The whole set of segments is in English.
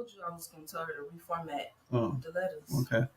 told you I was going to tell her to reformat the letters. Okay.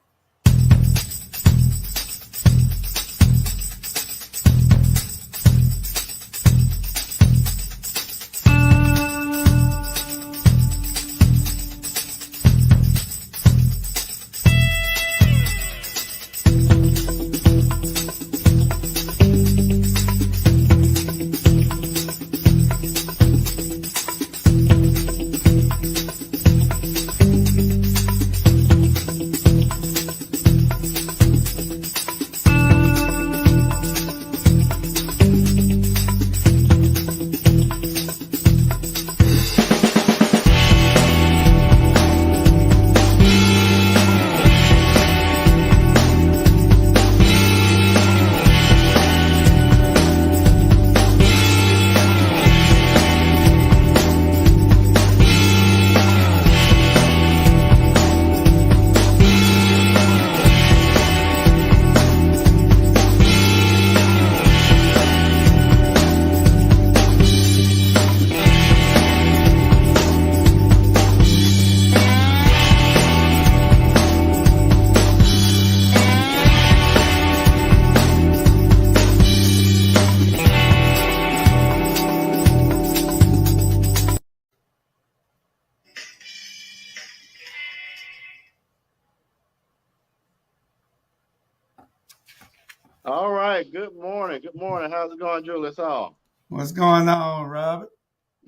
All right. Good morning. Good morning. How's it going, Julius Hall? What's going on, Robert?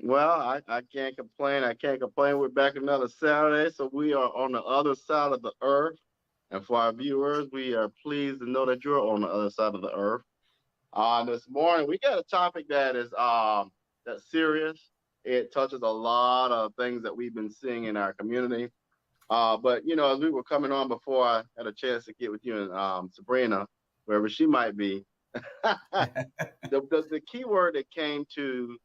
Well, I can't complain. I can't complain. We're back another Saturday, so we are on the other side of the earth. And for our viewers, we are pleased to know that you're on the other side of the earth. This morning, we got a topic that is that's serious. It touches a lot of things that we've been seeing in our community. But you know, as we were coming on before, I had a chance to get with you and Sabrina, wherever she might be. the key word that came to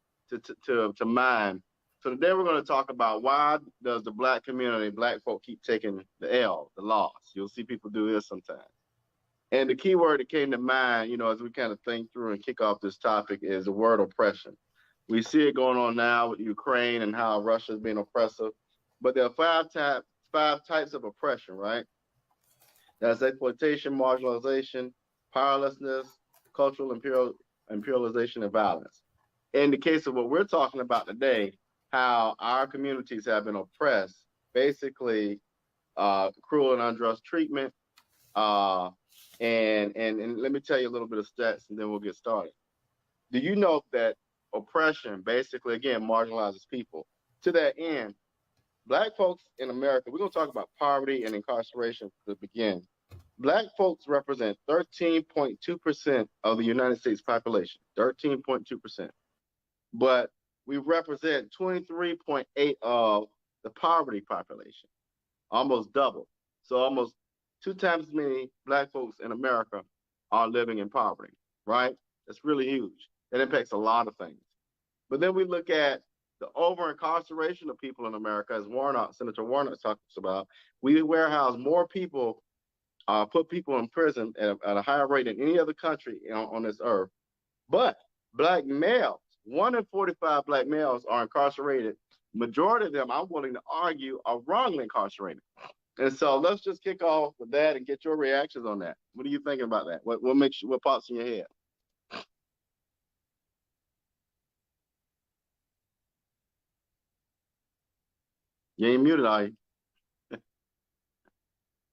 mind. So today we're going to talk about why does the black community, black folk, keep taking the L, the loss. You'll see people do this sometimes. And the key word that came to mind, you know, as we kind of think through and kick off this topic is the word oppression. We see it going on now with Ukraine and how Russia is being oppressive. But there are five types of oppression, right? That's exploitation, marginalization, powerlessness, cultural imperialization, and violence. In the case of what we're talking about today, how our communities have been oppressed, basically cruel and unjust treatment. And let me tell you a little bit of stats, and then we'll get started. Do you know that oppression basically, again, marginalizes people? To that end, black folks in America, we're going to talk about poverty and incarceration to begin. Black folks represent 13.2% of the United States population, 13.2%. But we represent 23.8% of the poverty population, almost double. So almost 2 times as many black folks in America are living in poverty, right? That's really huge. That impacts a lot of things. But then we look at the over-incarceration of people in America, as Senator Warnock talks about. We warehouse more people, put people in prison at a higher rate than any other country on this earth. But black males, 1 in 45 black males are incarcerated. Majority of them, I'm willing to argue, are wrongly incarcerated. And so let's just kick off with that and get your reactions on that. What are you thinking about that? What pops in your head? You ain't muted, are you?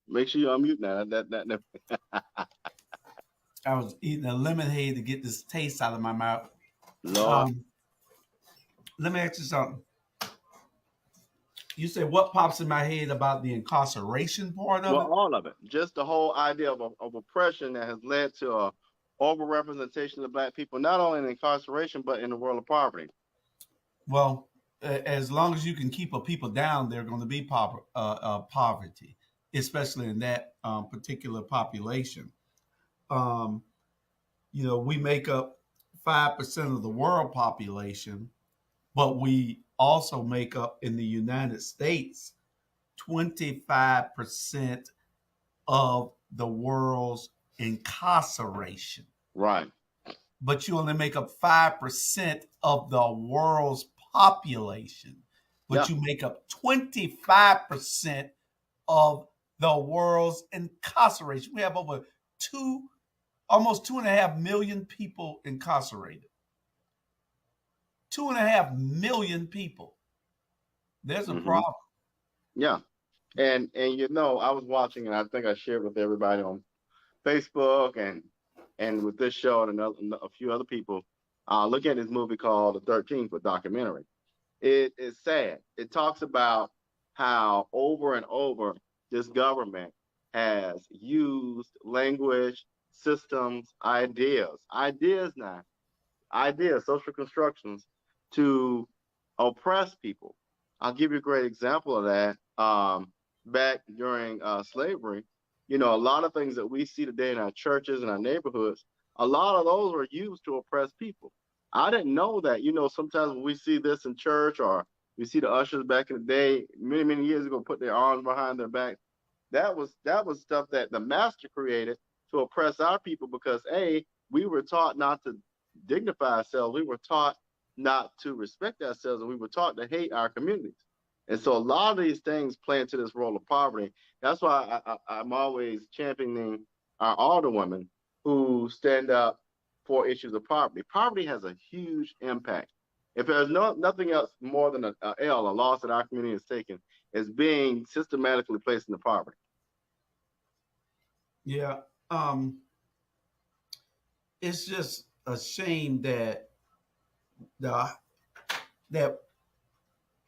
Make sure you unmute now. I was eating a lemonade to get this taste out of my mouth. Lord. Let me ask you something. You said what pops in my head about the incarceration part of Well, it? all of it. Just the whole idea of oppression that has led to a overrepresentation of black people, not only in incarceration, but in the world of poverty. Well, as long as you can keep a people down, they're going to be poverty, especially in that particular population. You know, we make up 5% of the world population, but we also make up in the United States 25% of the world's incarceration. Right. But you only make up 5% of the world's population, but you make up 25% of the world's incarceration. We have over almost 2.5 million people incarcerated. 2.5 million people. There's a problem. Yeah. And I was watching, and I think I shared with everybody on Facebook and with this show and a few other people, looking at this movie called The 13th, a documentary. It is sad. It talks about how over and over this government has used language, systems, ideas, social constructions to oppress people. I'll give you a great example of that. Back during slavery, a lot of things that we see today in our churches and our neighborhoods, a lot of those were used to oppress people. I didn't know that. Sometimes when we see this in church or we see the ushers back in the day, many, many years ago, put their arms behind their back. That was stuff that the master created to oppress our people because, we were taught not to dignify ourselves. We were taught not to respect ourselves, and we were taught to hate our communities. And so a lot of these things play into this role of poverty. That's why I'm always championing our older women who stand up for issues of poverty. Poverty has a huge impact. If there's nothing else more than a loss that our community has taken, is being systematically placed into poverty. Yeah. It's just a shame that that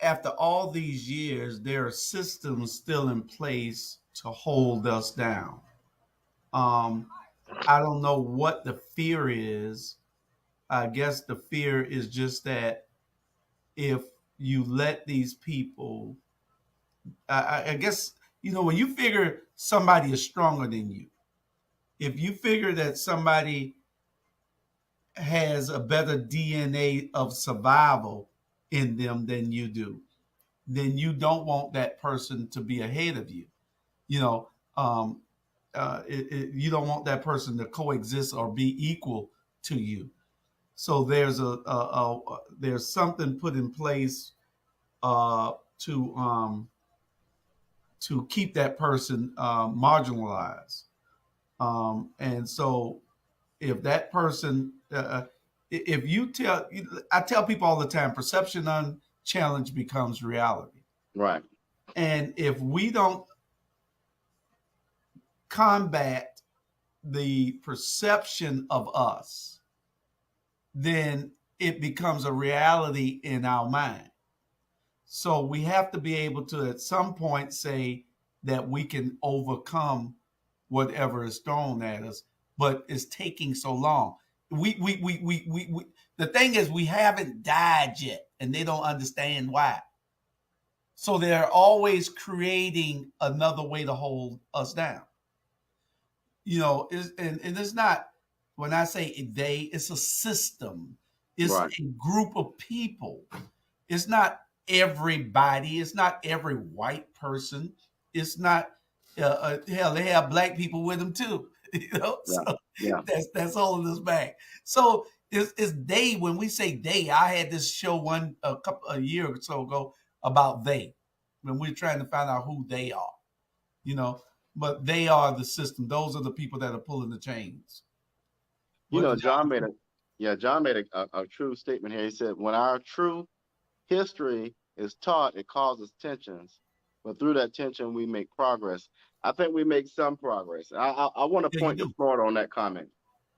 after all these years, there are systems still in place to hold us down. I don't know what the fear is. I guess the fear is just that if you let these people, I guess, when you figure somebody is stronger than you, if you figure that somebody has a better DNA of survival in them than you do, then you don't want that person to be ahead of you. You don't want that person to coexist or be equal to you. So there's there's something put in place to keep that person marginalized. And so if that person, if you I tell people all the time, perception unchallenged becomes reality. Right. And if we don't combat the perception of us, then it becomes a reality in our mind. So we have to be able to, at some point, say that we can overcome whatever is thrown at us, but it's taking so long. The thing is, we haven't died yet, and they don't understand why. So they're always creating another way to hold us down. And it's not, when I say they, it's a system. It's right. A group of people. It's not everybody. It's not every white person. It's not, hell, they have black people with them too. So that's holding us back. So it's they. When we say they, I had this show a year or so ago about they, when we're trying to find out who they are, but they are the system. Those are the people that are pulling the chains. John made a true statement here. He said, when our true history is taught, it causes tensions, but through that tension, we make progress. I think we make some progress. I want to point to Florida on that comment.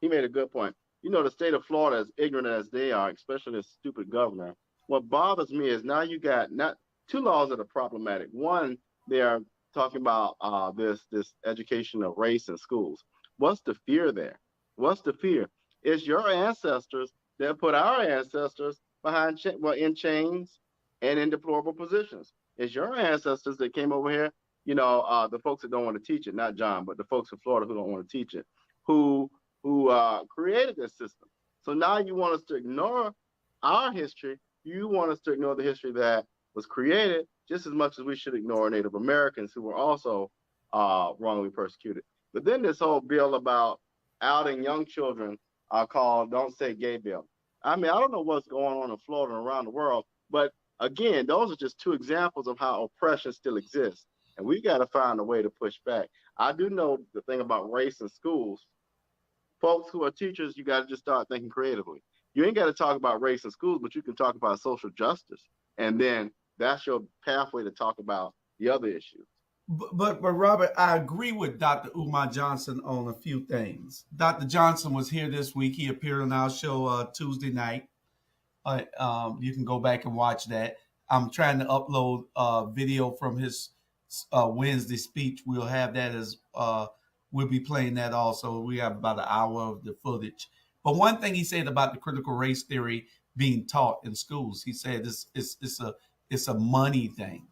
He made a good point. The state of Florida, as ignorant as they are, especially this stupid governor, what bothers me is now you got not two laws that are problematic. One, they are talking about this education of race in schools. What's the fear there? What's the fear? It's your ancestors that put our ancestors in chains and in deplorable positions. It's your ancestors that came over here, the folks that don't want to teach it, not John, but the folks in Florida who don't want to teach it, who created this system. So now you want us to ignore our history. You want us to ignore the history that was created just as much as we should ignore Native Americans who were also wrongly persecuted. But then this whole bill about outing young children called Don't Say Gay bill. I mean, I don't know what's going on in Florida and around the world, but again, those are just two examples of how oppression still exists. And we got to find a way to push back. I do know the thing about race in schools. Folks who are teachers, you got to just start thinking creatively. You ain't got to talk about race in schools, but you can talk about social justice. And then that's your pathway to talk about the other issues. But Robert, I agree with Dr. Umar Johnson on a few things. Dr. Johnson was here this week. He appeared on our show Tuesday night. You can go back and watch that. I'm trying to upload a video from his Wednesday speech. We'll have that as we'll be playing that also. We have about an hour of the footage. But one thing he said about the critical race theory being taught in schools, he said it's a money thing.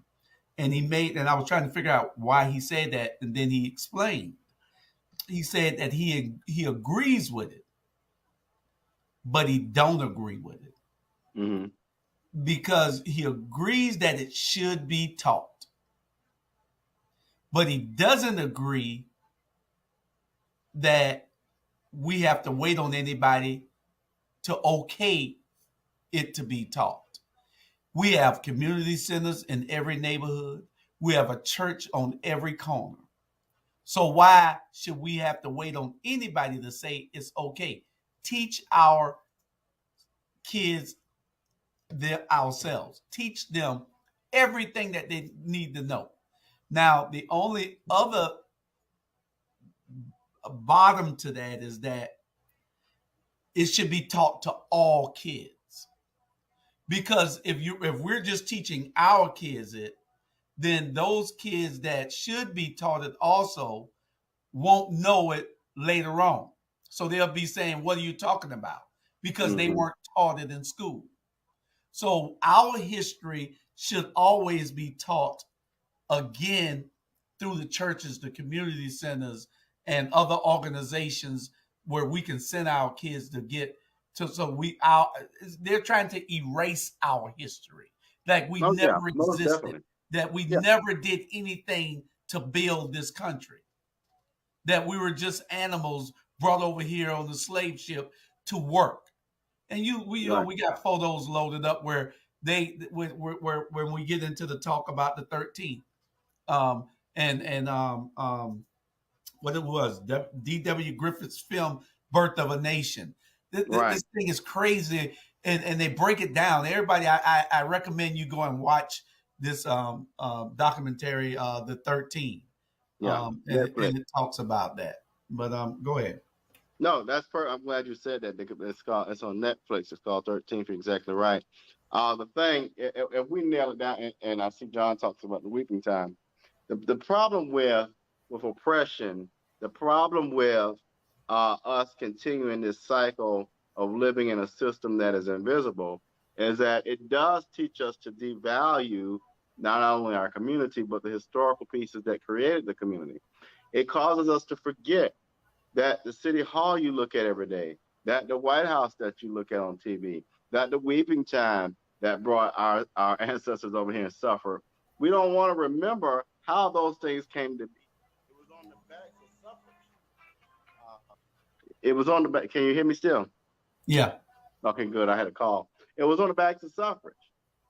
And I was trying to figure out why he said that, and then he explained. He said that he agrees with it, but he don't agree with it. Mm-hmm. Because he agrees that it should be taught, but he doesn't agree that we have to wait on anybody to okay it to be taught. We have community centers in every neighborhood. We have a church on every corner. So why should we have to wait on anybody to say it's okay? Teach our kids ourselves. Teach them everything that they need to know. Now, the only other bottom to that is that it should be taught to all kids. Because if we're just teaching our kids it, then those kids that should be taught it also won't know it later on. So they'll be saying, what are you talking about? Because they weren't taught it in school. So our history should always be taught again through the churches, the community centers, and other organizations where we can send our kids to get to. They're trying to erase our history, like we never existed, that we never did anything to build this country, that we were just animals brought over here on the slave ship to work. And we got photos loaded up where when we get into the talk about the 13th, what it was, D.W. Griffith's film "Birth of a Nation." This thing is crazy, and they break it down. Everybody, I recommend you go and watch this documentary, "The 13." And it talks about that. But go ahead. No, that's perfect. I'm glad you said that. It's on Netflix. It's called 13th. You're exactly right. The thing, if we nail it down, and I see John talks about the weeping time, the problem with oppression, the problem with us continuing this cycle of living in a system that is invisible, is that it does teach us to devalue not only our community, but the historical pieces that created the community. It causes us to forget that the city hall you look at every day, that the White House that you look at on TV, that the weeping time that brought our ancestors over here and suffer. We don't want to remember how those things came to be. It was on the backs of suffrage. It was on the back. Can you hear me still? Yeah. Okay, good. I had a call. It was on the backs of suffrage.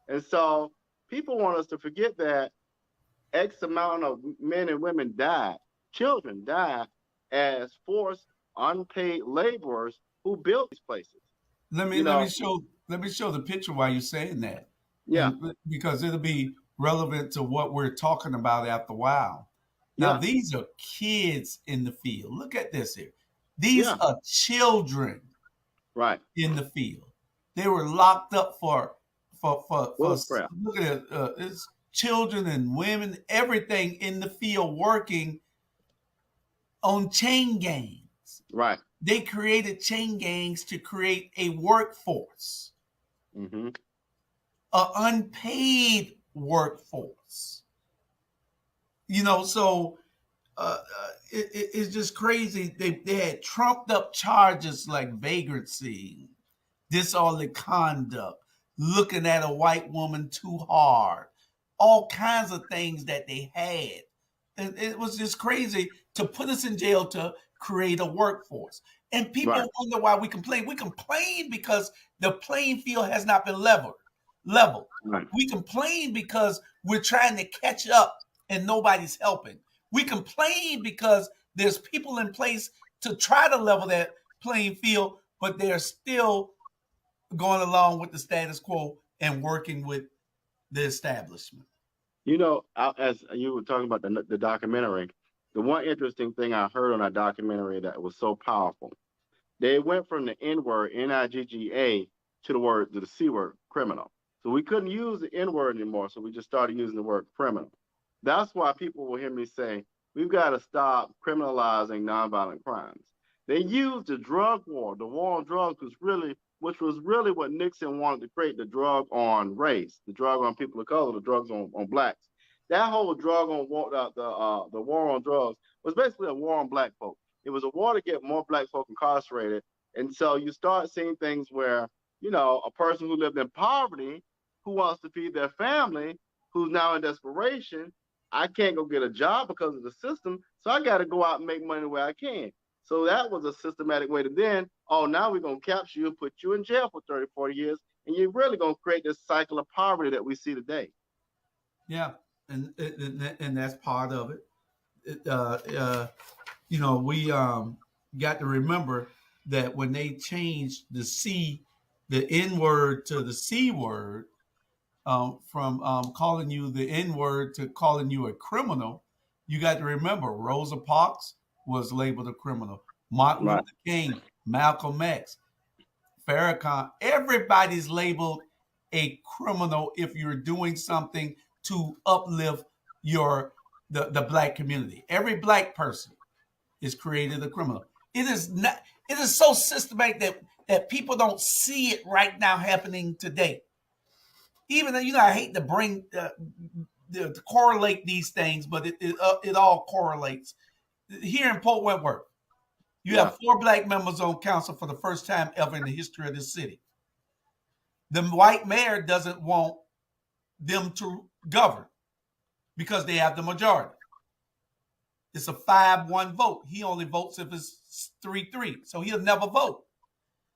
And so people want us to forget that X amount of men and women died, children died, as forced unpaid laborers who built these places. Let me show the picture while you're saying that. Yeah. Because it'll be relevant to what we're talking about after a while. Now, these are kids in the field. Look at this here. These are children in the field. They were locked up for look at it. It's children and women, everything in the field working on chain gangs. Right. They created chain gangs to create a workforce, an unpaid workforce. So it's just crazy. They had trumped up charges like vagrancy, disorderly conduct, looking at a white woman too hard, all kinds of things that they had. And it was just crazy to put us in jail to create a workforce. And people wonder why we complain. We complain because the playing field has not been leveled. level. Right. We complain because we're trying to catch up and nobody's helping. We complain because there's people in place to try to level that playing field, but they're still going along with the status quo and working with the establishment. You know, as you were talking about the documentary, the one interesting thing I heard on that documentary that was so powerful, they went from the N word, Nigga, to the C word, criminal. So we couldn't use the N word anymore. So we just started using the word criminal. That's why people will hear me say, we've got to stop criminalizing nonviolent crimes. They used the drug war, the war on drugs which was really what Nixon wanted to create, the drug on race, the drug on people of color, the drugs on blacks. That whole drug on the war on drugs was basically a war on black folk. It was a war to get more black folk incarcerated. And so you start seeing things where, a person who lived in poverty, who wants to feed their family, who's now in desperation, I can't go get a job because of the system, so I got to go out and make money where I can. So that was a systematic way to then, now we're going to capture you and put you in jail for 30, 40 years, and you're really going to create this cycle of poverty that we see today. Yeah, and that's part of it. We got to remember that when they changed the N word to the C word, from calling you the N word to calling you a criminal, you got to remember Rosa Parks was labeled a criminal. Martin Luther King, Malcolm X, Farrakhan, everybody's labeled a criminal if you're doing something to uplift the black community. Every black person is created a criminal. It is so systematic that people don't see it right now happening today. Even though, I hate to to correlate these things, but it all correlates. Here in Port Wentworth, you have 4 black members on council for the first time ever in the history of this city. The white mayor doesn't want them to govern because they have the majority. It's a 5-1 vote. He only votes if it's 3-3. So he'll never vote.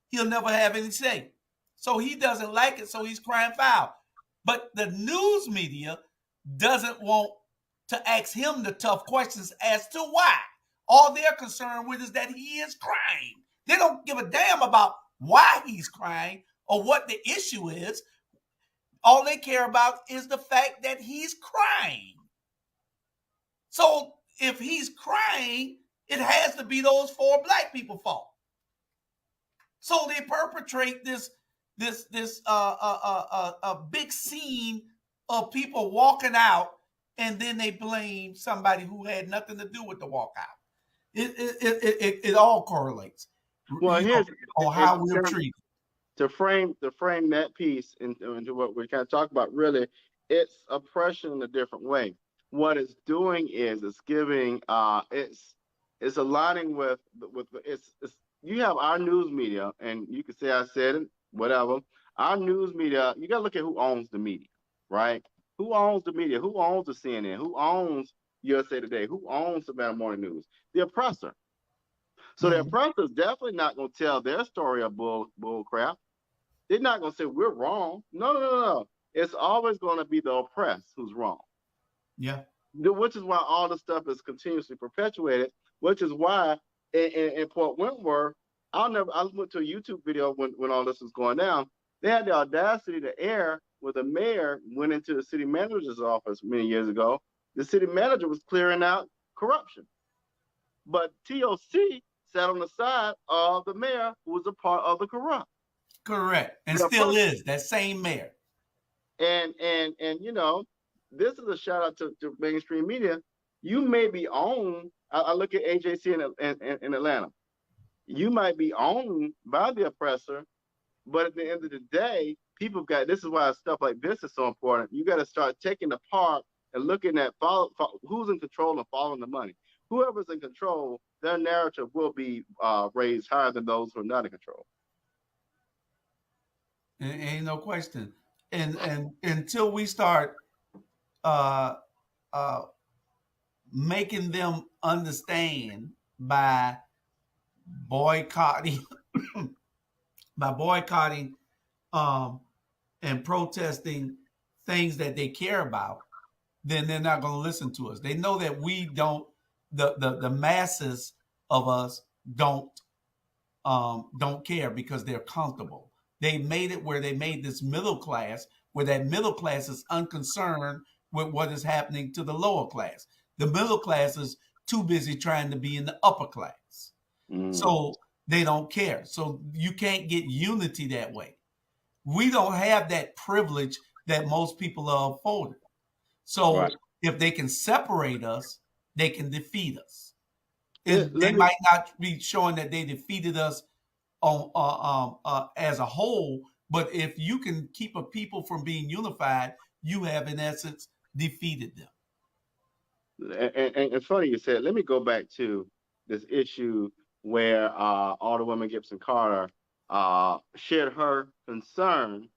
He'll never have any say. So he doesn't like it, so he's crying foul. But the news media doesn't want to ask him the tough questions as to why. All they're concerned with is that he is crying. They don't give a damn about why he's crying or what the issue is. All they care about is the fact that he's crying. So if he's crying, it has to be those 4 black people's fault. So they perpetrate this big scene of people walking out, and then they blame somebody who had nothing to do with the walkout. It all correlates. Well, here's on how we're treated. To frame that piece into what we're kind of talking about, really, it's oppression in a different way. What it's doing is it's giving it's aligning with it's you have our news media, and you can say I said it, whatever. Our news media, you gotta look at who owns the media, right? Who owns the media? Who owns the CNN? Who owns USA Today? Who owns Savannah Morning News? The oppressor. So the oppressor is definitely not going to tell their story of bull crap. They're not going to say we're wrong. No. It's always going to be the oppressed who's wrong. Yeah. Which is why all this stuff is continuously perpetuated. Which is why in Port Wentworth, I went to a YouTube video when all this was going down. They had the audacity to air where the mayor went into the city manager's office many years ago. The city manager was clearing out corruption. But TOC sat on the side of the mayor who was a part of the corrupt. Correct. And still is that same mayor. And this is a shout out to mainstream media. You may be owned. I look at AJC in Atlanta. You might be owned by the oppressor, but at the end of the day, this is why stuff like this is so important. You got to start taking apart and looking at who's in control and following the money. Whoever's in control, their narrative will be raised higher than those who are not in control. Ain't no question. And until we start making them understand by boycotting and protesting things that they care about, then they're not going to listen to us. They know that we don't, the masses of us don't care because they're comfortable. They made it where they made this middle class, where that middle class is unconcerned with what is happening to the lower class. The middle class is too busy trying to be in the upper class. So they don't care. So you can't get unity that way. We don't have that privilege that most people are afforded. So Right. if they can separate us, they can defeat us. And Let they me might not be showing that they defeated us on as a whole, but if you can keep a people from being unified, you have in essence defeated them. and funny you said. Let me go back to this issue where Alderwoman Gibson Carter shared her concern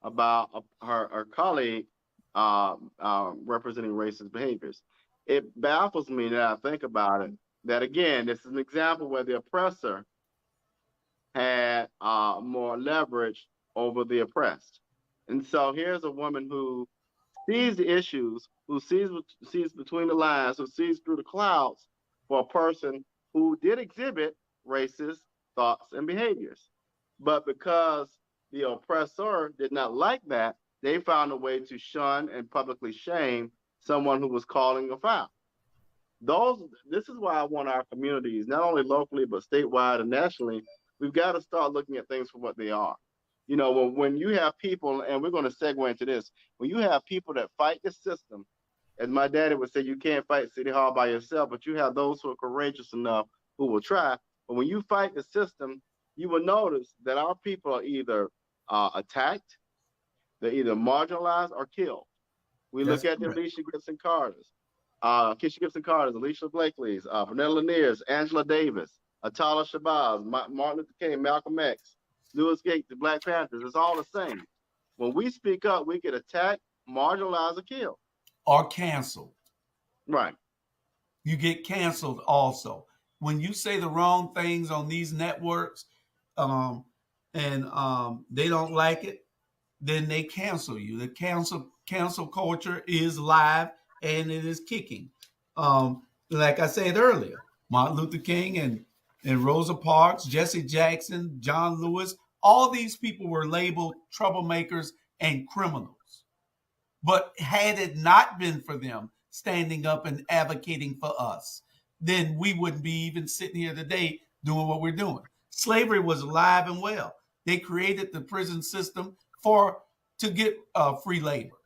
about her colleague representing racist behaviors. It baffles me that I think about it. That again, this is an example where the oppressor had more leverage over the oppressed. And so here's a woman who sees the issues, who sees between the lines, who sees through the clouds for a person who did exhibit racist thoughts and behaviors. But because the oppressor did not like that, they found a way to shun and publicly shame someone who was calling a foul. This is why I want our communities, not only locally but statewide and nationally, we've got to start looking at things for what they are. You know, when you have people, and we're going to segue into this, when you have people that fight the system, as my daddy would say, you can't fight City Hall by yourself, but you have those who are courageous enough who will try. But when you fight the system, you will notice that our people are either attacked, they're either marginalized or killed. We That's look at the correct. Alicia Gibson Carters, Keisha Gibson Carters, Alicia Blakely's, Vanessa Laniers, Angela Davis, Atala Shabazz, Martin Luther King, Malcolm X, Lewis Gates, the Black Panthers. It's all the same. When we speak up, we get attacked, marginalized, or killed. Or canceled. Right. You get canceled also. When you say the wrong things on these networks, um, and they don't like it, then they cancel you. The cancel culture is live and it is kicking. Like I said earlier, Martin Luther King and Rosa Parks, Jesse Jackson, John Lewis, all these people were labeled troublemakers and criminals. But had it not been for them standing up and advocating for us, then we wouldn't be even sitting here today doing what we're doing. Slavery was alive and well. They created the prison system for to get free labor.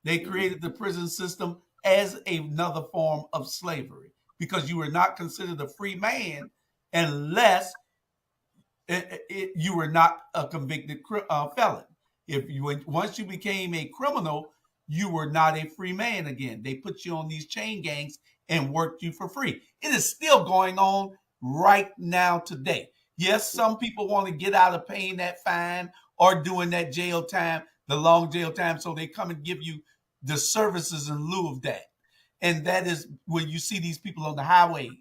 They created the prison system as another form of slavery because you were not considered a free man unless you were not a convicted felon. If you once you became a criminal, you were not a free man again. They put you on these chain gangs and worked you for free. It is still going on right now today. Yes, some people want to get out of paying that fine or doing that jail time, the long jail time, so they come and give you the services in lieu of that. And that is when you see these people on the highways.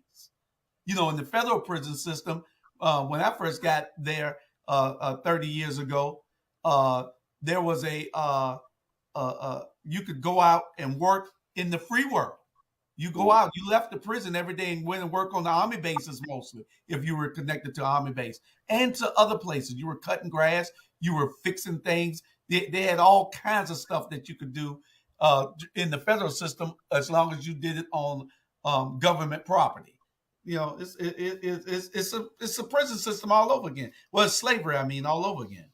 You know, in the federal prison system, when I first got there 30 years ago, there was you could go out and work in the free world. You go out, you left the prison every day and went and work on the army bases mostly, if you were connected to army base and to other places. You were cutting grass, you were fixing things. They had all kinds of stuff that you could do in the federal system as long as you did it on government property. You know, it's a prison system all over again. Well, it's slavery, I mean, all over again.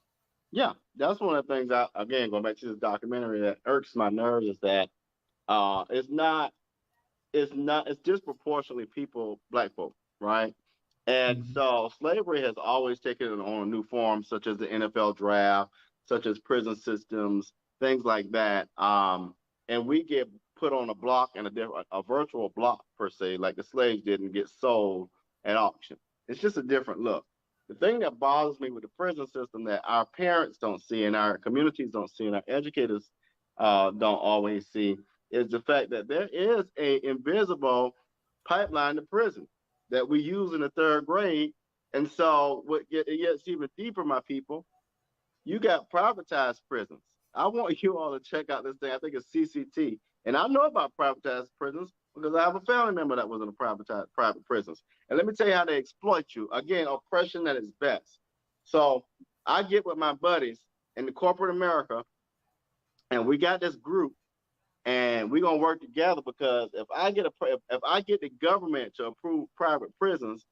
Yeah, that's one of the things. Again, going back to this documentary, that irks my nerves is that it's disproportionately black folk, right? And Mhm. so slavery has always taken on a new form, such as the NFL draft, such as prison systems, things like that. And we get put on a block and a virtual block per se, like the slaves did, and get sold at auction. It's just a different look. The thing that bothers me with the prison system that our parents don't see and our communities don't see and our educators don't always see is the fact that there is a invisible pipeline to prison that we use in the third grade. And so what it gets even deeper, my people, You got privatized prisons. I want you all to check out this thing. I think it's CCT. And I know about privatized prisons because I have a family member that was in a privatized private prisons. And let me tell you how they exploit you. Again, oppression at its best. So I get with my buddies in the corporate America, and we got this group, and we're gonna work together because if I get the government to approve private prisons,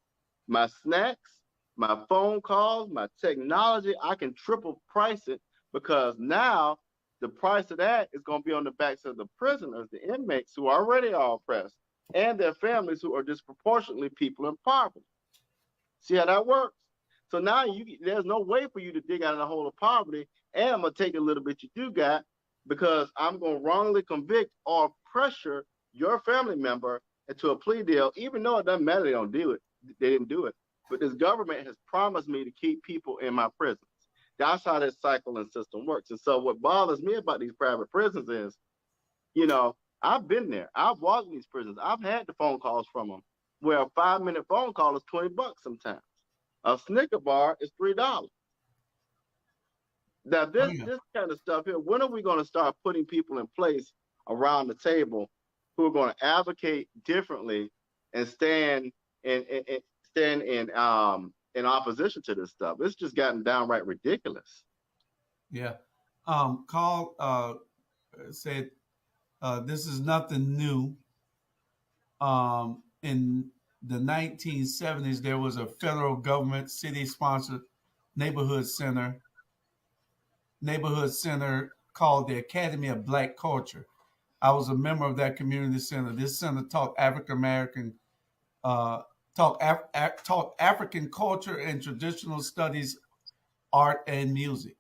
my snacks, my phone calls, my technology, I can triple price it because now the price of that is going to be on the backs of the prisoners, the inmates who already are oppressed, and their families who are disproportionately people in poverty. See how that works? So now there's no way for you to dig out of the hole of poverty, and I'm gonna take a little bit you do got because I'm gonna wrongly convict or pressure your family member into a plea deal, even though it doesn't matter they don't do it, they didn't do it. But this government has promised me to keep people in my prisons. That's how this cycle and system works. And so what bothers me about these private prisons is, I've been there. I've walked in these prisons. I've had the phone calls from them where a 5-minute phone call is $20 sometimes. A Snicker bar is $3. Now this kind of stuff here, when are we going to start putting people in place around the table who are going to advocate differently and stand in opposition to this stuff? It's just gotten downright ridiculous. Yeah. Carl said this is nothing new. In the 1970s, there was a federal government city-sponsored neighborhood center called the Academy of Black Culture. I was a member of that community center. This center taught African American taught African culture and traditional studies, art and music,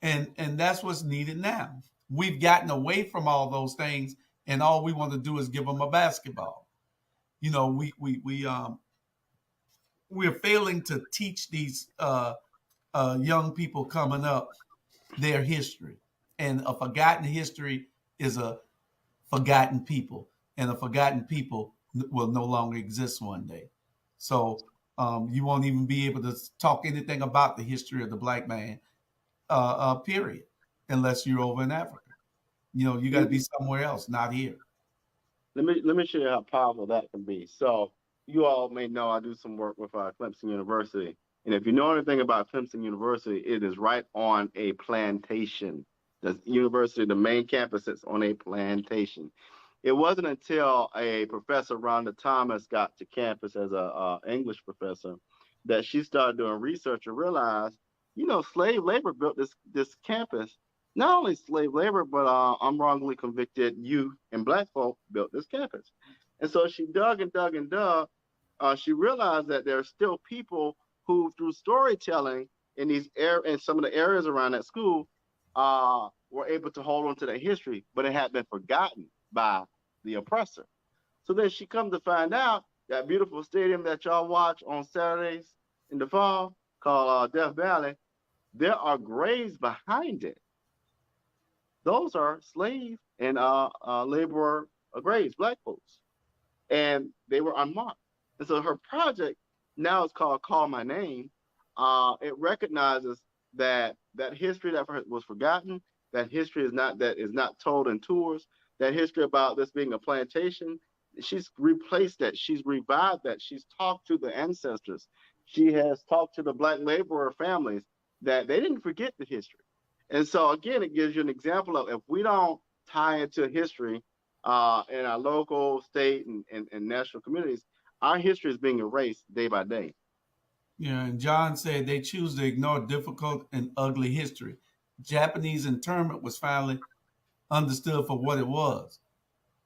and that's what's needed now. We've gotten away from all those things, and all we want to do is give them a basketball. We're failing to teach these young people coming up their history, and a forgotten history is a forgotten people, and a forgotten people will no longer exist one day. So you won't even be able to talk anything about the history of the black man, period, unless you're over in Africa. You got to be somewhere else, not here. Let me show you how powerful that can be. So you all may know I do some work with Clemson University, and if you know anything about Clemson University, it is right on a plantation. The university, the main campus, is on a plantation. It wasn't until a professor, Rhonda Thomas, got to campus as a English professor that she started doing research and realized, slave labor built this campus. Not only slave labor, but I'm wrongly convicted youth and black folk built this campus. And so she dug and dug and dug. She realized that there are still people who, through storytelling in some of the areas around that school, were able to hold on to their history, but it had been forgotten by the oppressor. So then she comes to find out that beautiful stadium that y'all watch on Saturdays in the fall called Death Valley, there are graves behind it. Those are slave and laborer graves, black folks, and they were unmarked. And so her project now is called Call My Name. It recognizes that history that was forgotten, that history is not told in tours, that history about this being a plantation. She's replaced that. She's revived that. She's talked to the ancestors. She has talked to the black laborer families that they didn't forget the history. And so again, it gives you an example of if we don't tie into history in our local, state, and national communities, our history is being erased day by day. Yeah, and John said they choose to ignore difficult and ugly history. Japanese internment was finally understood for what it was.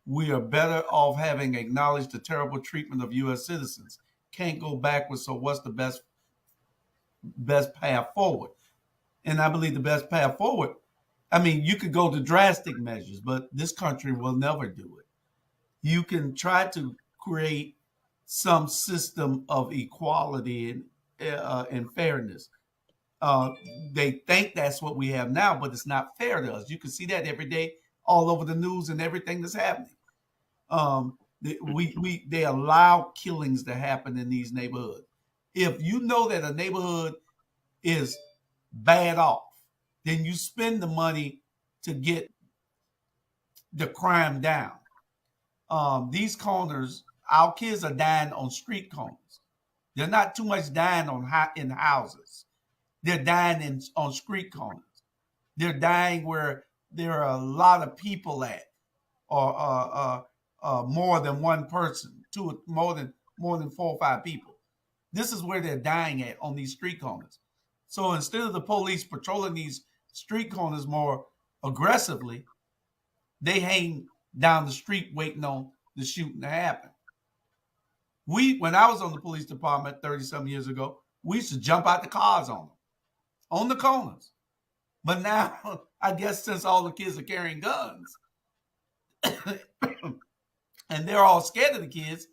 We are better off having acknowledged the terrible treatment of U.S. citizens. Can't go backwards, so what's the best path forward? And I believe the best path forward, you could go to drastic measures, but this country will never do it. You can try to create some system of equality and fairness. They think that's what we have now, but it's not fair to us. You can see that every day all over the news and everything that's happening. They allow killings to happen in these neighborhoods. If you know that a neighborhood is bad off, then you spend the money to get the crime down. These corners, our kids are dying on street corners. They're not too much dying in houses. They're dying on street corners. They're dying where there are a lot of people at, or more than one person, more than 4 or 5 people. This is where they're dying at, on these street corners. So instead of the police patrolling these street corners more aggressively, they hang down the street waiting on the shooting to happen. When I was on the police department 30-some years ago, we used to jump out the cars on them, on the corners. But now, I guess since all the kids are carrying guns and they're all scared of the kids,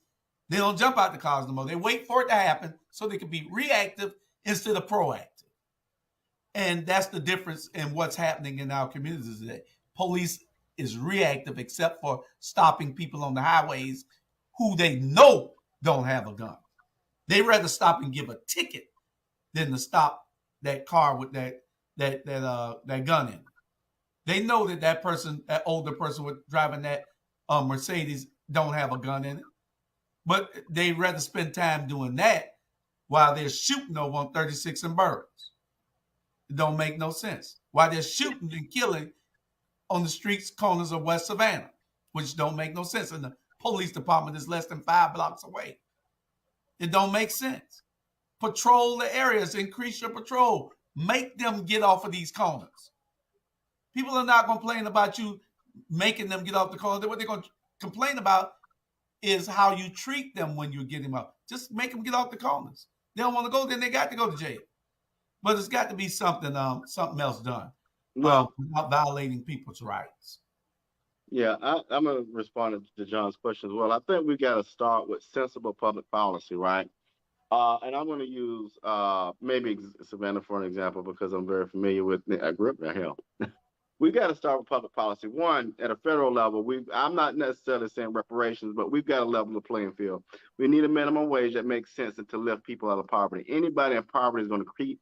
they don't jump out the cars no more. They wait for it to happen so they can be reactive instead of proactive. And that's the difference in what's happening in our communities today. Police is reactive except for stopping people on the highways who they know don't have a gun. They rather stop and give a ticket than to stop that car with that gun in it. They know that person, that older person with driving that Mercedes, don't have a gun in it. But they rather spend time doing that while they're shooting over on 36 and Burroughs. It don't make no sense. While they're shooting and killing on the streets corners of West Savannah, which don't make no sense. And the police department is less than 5 blocks away. It don't make sense. Patrol the areas, increase your patrol. Make them get off of these corners. People are not going to complain about you making them get off the corner. What they're going to complain about is how you treat them when you get them up. Just make them get off the corners. They don't want to go, then they got to go to jail. But it's got to be something else done. Well, without violating people's rights. Yeah, I'm going to respond to John's question as well. I think we got to start with sensible public policy, right? And I'm going to use maybe Savannah for an example because I'm very familiar with it. I grew up there, hell. We got to start with public policy. One, at a federal level, I'm not necessarily saying reparations, but we've got to level the playing field. We need a minimum wage that makes sense and to lift people out of poverty. Anybody in poverty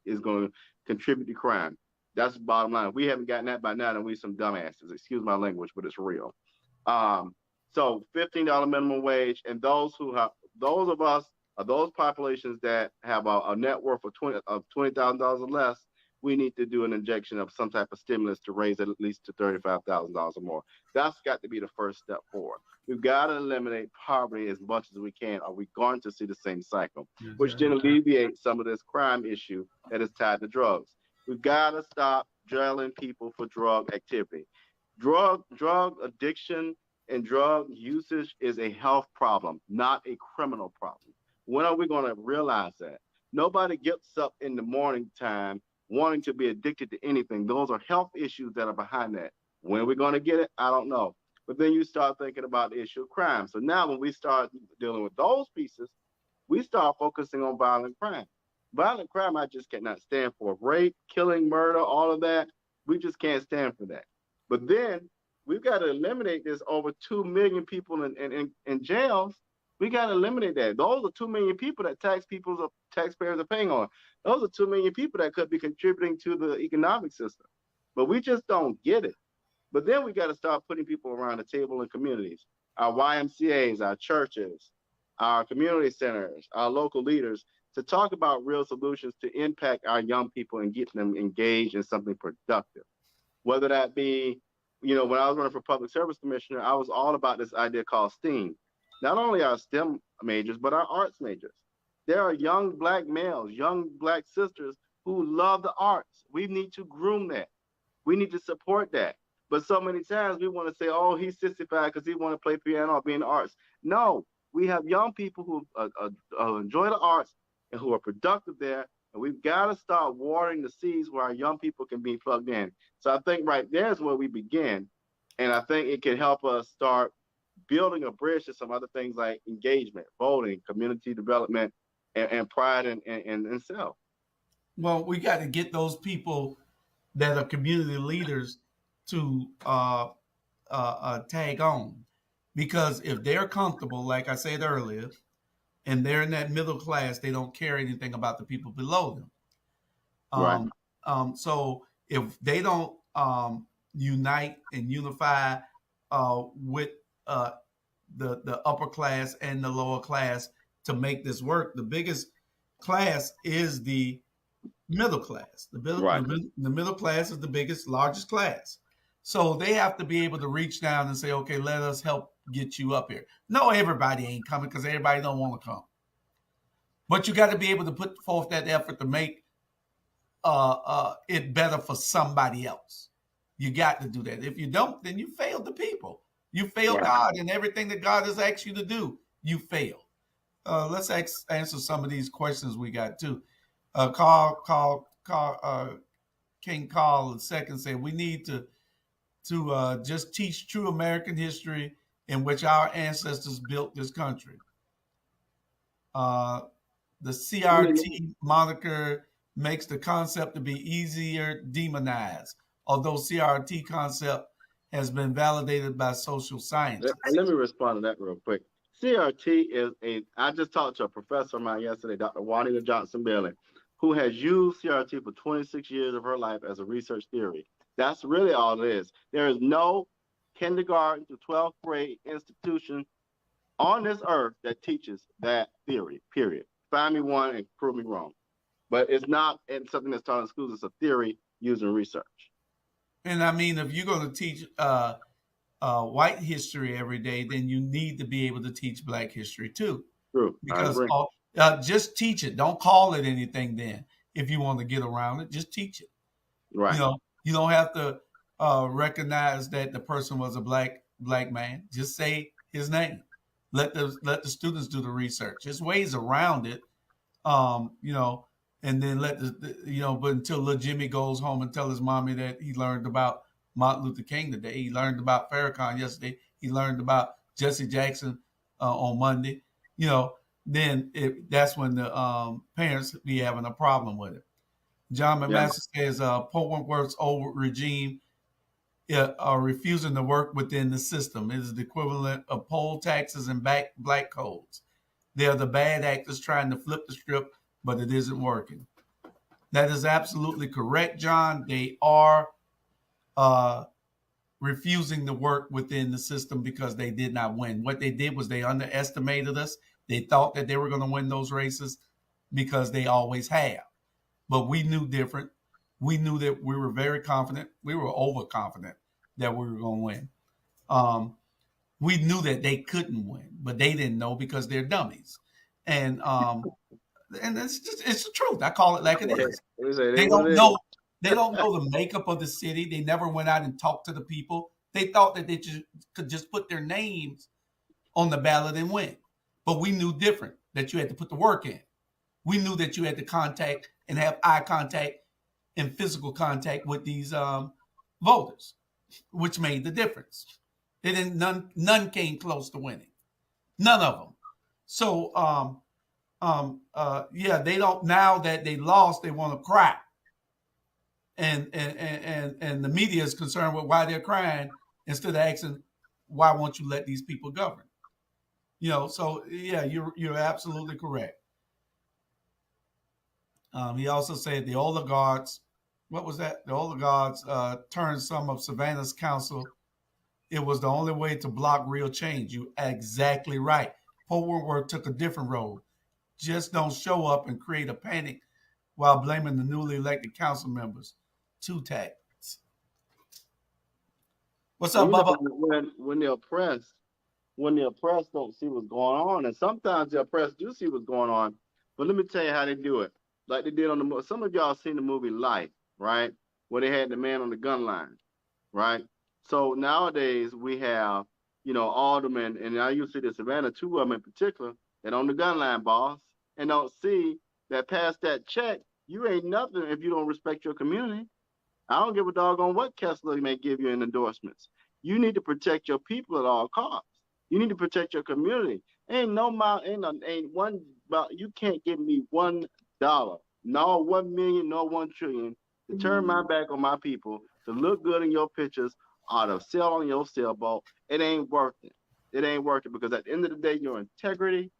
is going to contribute to crime. That's the bottom line. If we haven't gotten that by now, then we some dumbasses. Excuse my language, but it's real. So $15 minimum wage, and those of us, those populations that have a net worth of $20,000 or less, we need to do an injection of some type of stimulus to raise it at least to $35,000 or more. That's got to be the first step forward. We've got to eliminate poverty as much as we can, or we're going to see the same cycle, which then alleviates some of this crime issue that is tied to drugs. We've got to stop jailing people for drug activity. Drug addiction and drug usage is a health problem, not a criminal problem. When are we going to realize that? Nobody gets up in the morning time wanting to be addicted to anything. Those are health issues that are behind that. When are we going to get it? I don't know. But then you start thinking about the issue of crime. So now when we start dealing with those pieces, we start focusing on violent crime. Violent crime, I just cannot stand for. Rape, killing, murder, all of that, we just can't stand for that. But then we've got to eliminate this over 2 million people in jails. We got to eliminate that. Those are 2 million people that taxpayers are paying on. Those are 2 million people that could be contributing to the economic system. But we just don't get it. But then we got to start putting people around the table in communities, our YMCAs, our churches, our community centers, our local leaders, to talk about real solutions to impact our young people and get them engaged in something productive. Whether that be, when I was running for public service commissioner, I was all about this idea called STEAM. Not only our STEM majors, but our arts majors. There are young Black males, young Black sisters who love the arts. We need to groom that. We need to support that. But so many times we want to say, oh, he's sissified because he want to play piano or be in the arts. No, we have young people who enjoy the arts and who are productive there. And we've got to start watering the seeds where our young people can be plugged in. So I think right there is where we begin. And I think it can help us start building a bridge to some other things like engagement, voting, community development, and pride in self. Well, we got to get those people that are community leaders to tag on, because if they're comfortable, like I said earlier, and they're in that middle class, they don't care anything about the people below them. Right. So if they don't unite and unify with the upper class and the lower class to make this work, the biggest class is the middle class. Right. The middle class is the biggest, largest class. So they have to be able to reach down and say, okay, let us help get you up here. No, everybody ain't coming because everybody don't want to come. But you got to be able to put forth that effort to make it better for somebody else. You got to do that. If you don't, then you failed the people. You failed Right. God and everything that God has asked you to do. You failed. Let's answer some of these questions we got too. King Carl II said we need to just teach true American history in which our ancestors built this country. The CRT moniker makes the concept to be easier demonized, although CRT concept has been validated by social scientists. Let me respond to that real quick. CRT is I just talked to a professor of mine yesterday, Dr. Juanita Johnson Bailey, who has used CRT for 26 years of her life as a research theory. That's really all it is. There is no kindergarten to 12th grade institution on this earth that teaches that theory, period. Find me one and prove me wrong. But it's not something that's taught in schools. It's a theory using research. And I mean, if you're going to teach white history every day, then you need to be able to teach Black history too. True. Because just teach it. Don't call it anything then. If you want to get around it, just teach it. Right. You don't have to recognize that the person was a black man. Just say his name. Let the students do the research. There's ways around it. And then let but until little Jimmy goes home and tell his mommy that he learned about Martin Luther King today, he learned about Farrakhan yesterday, he learned about Jesse Jackson on Monday, then that's when the parents be having a problem with it. John McMaster says Pope Wentworth's old regime are refusing to work within the system. It is the equivalent of poll taxes and black codes. They are the bad actors trying to flip the script, but it isn't working. That is absolutely correct, John. They are refusing to work within the system because they did not win. What they did was they underestimated us. They thought that they were going to win those races because they always have. But we knew different. We knew that we were very confident. We were overconfident that we were going to win. We knew that they couldn't win, but they didn't know because they're dummies. And it's the truth. I call it like it is. They don't know. They don't know the makeup of the city. They never went out and talked to the people. They thought that they could just put their names on the ballot and win. But we knew different, that you had to put the work in. We knew that you had to contact and have eye contact and physical contact with these voters, which made the difference. They didn't. None came close to winning. None of them. So, they don't. Now that they lost, they want to cry. And the media is concerned with why they're crying instead of asking, why won't you let these people govern? So yeah, you're absolutely correct. He also said the oligarchs, what was that? The oligarchs turned some of Savannah's council. It was the only way to block real change. You exactly right. Pope Wentworth took a different road. Just don't show up and create a panic while blaming the newly elected council members. Two tactics. What's up, Bubba? When the oppressed don't see what's going on, and sometimes the oppressed do see what's going on, but let me tell you how they do it. Like they did on the, some of y'all seen the movie Life, right? Where they had the man on the gun line, right? So nowadays we have, aldermen, and I used to see the Savannah, two of them in particular, that on the gun line, boss, and don't see that past that check, you ain't nothing if you don't respect your community. I don't give a doggone what Kessler may give you in endorsements. You need to protect your people at all costs. You need to protect your community. Ain't one, you can't give me $1, no 1 million, no 1 trillion to turn my back on my people, to look good in your pictures, or to sell on your sailboat. It ain't worth it. It ain't worth it because at the end of the day, your integrity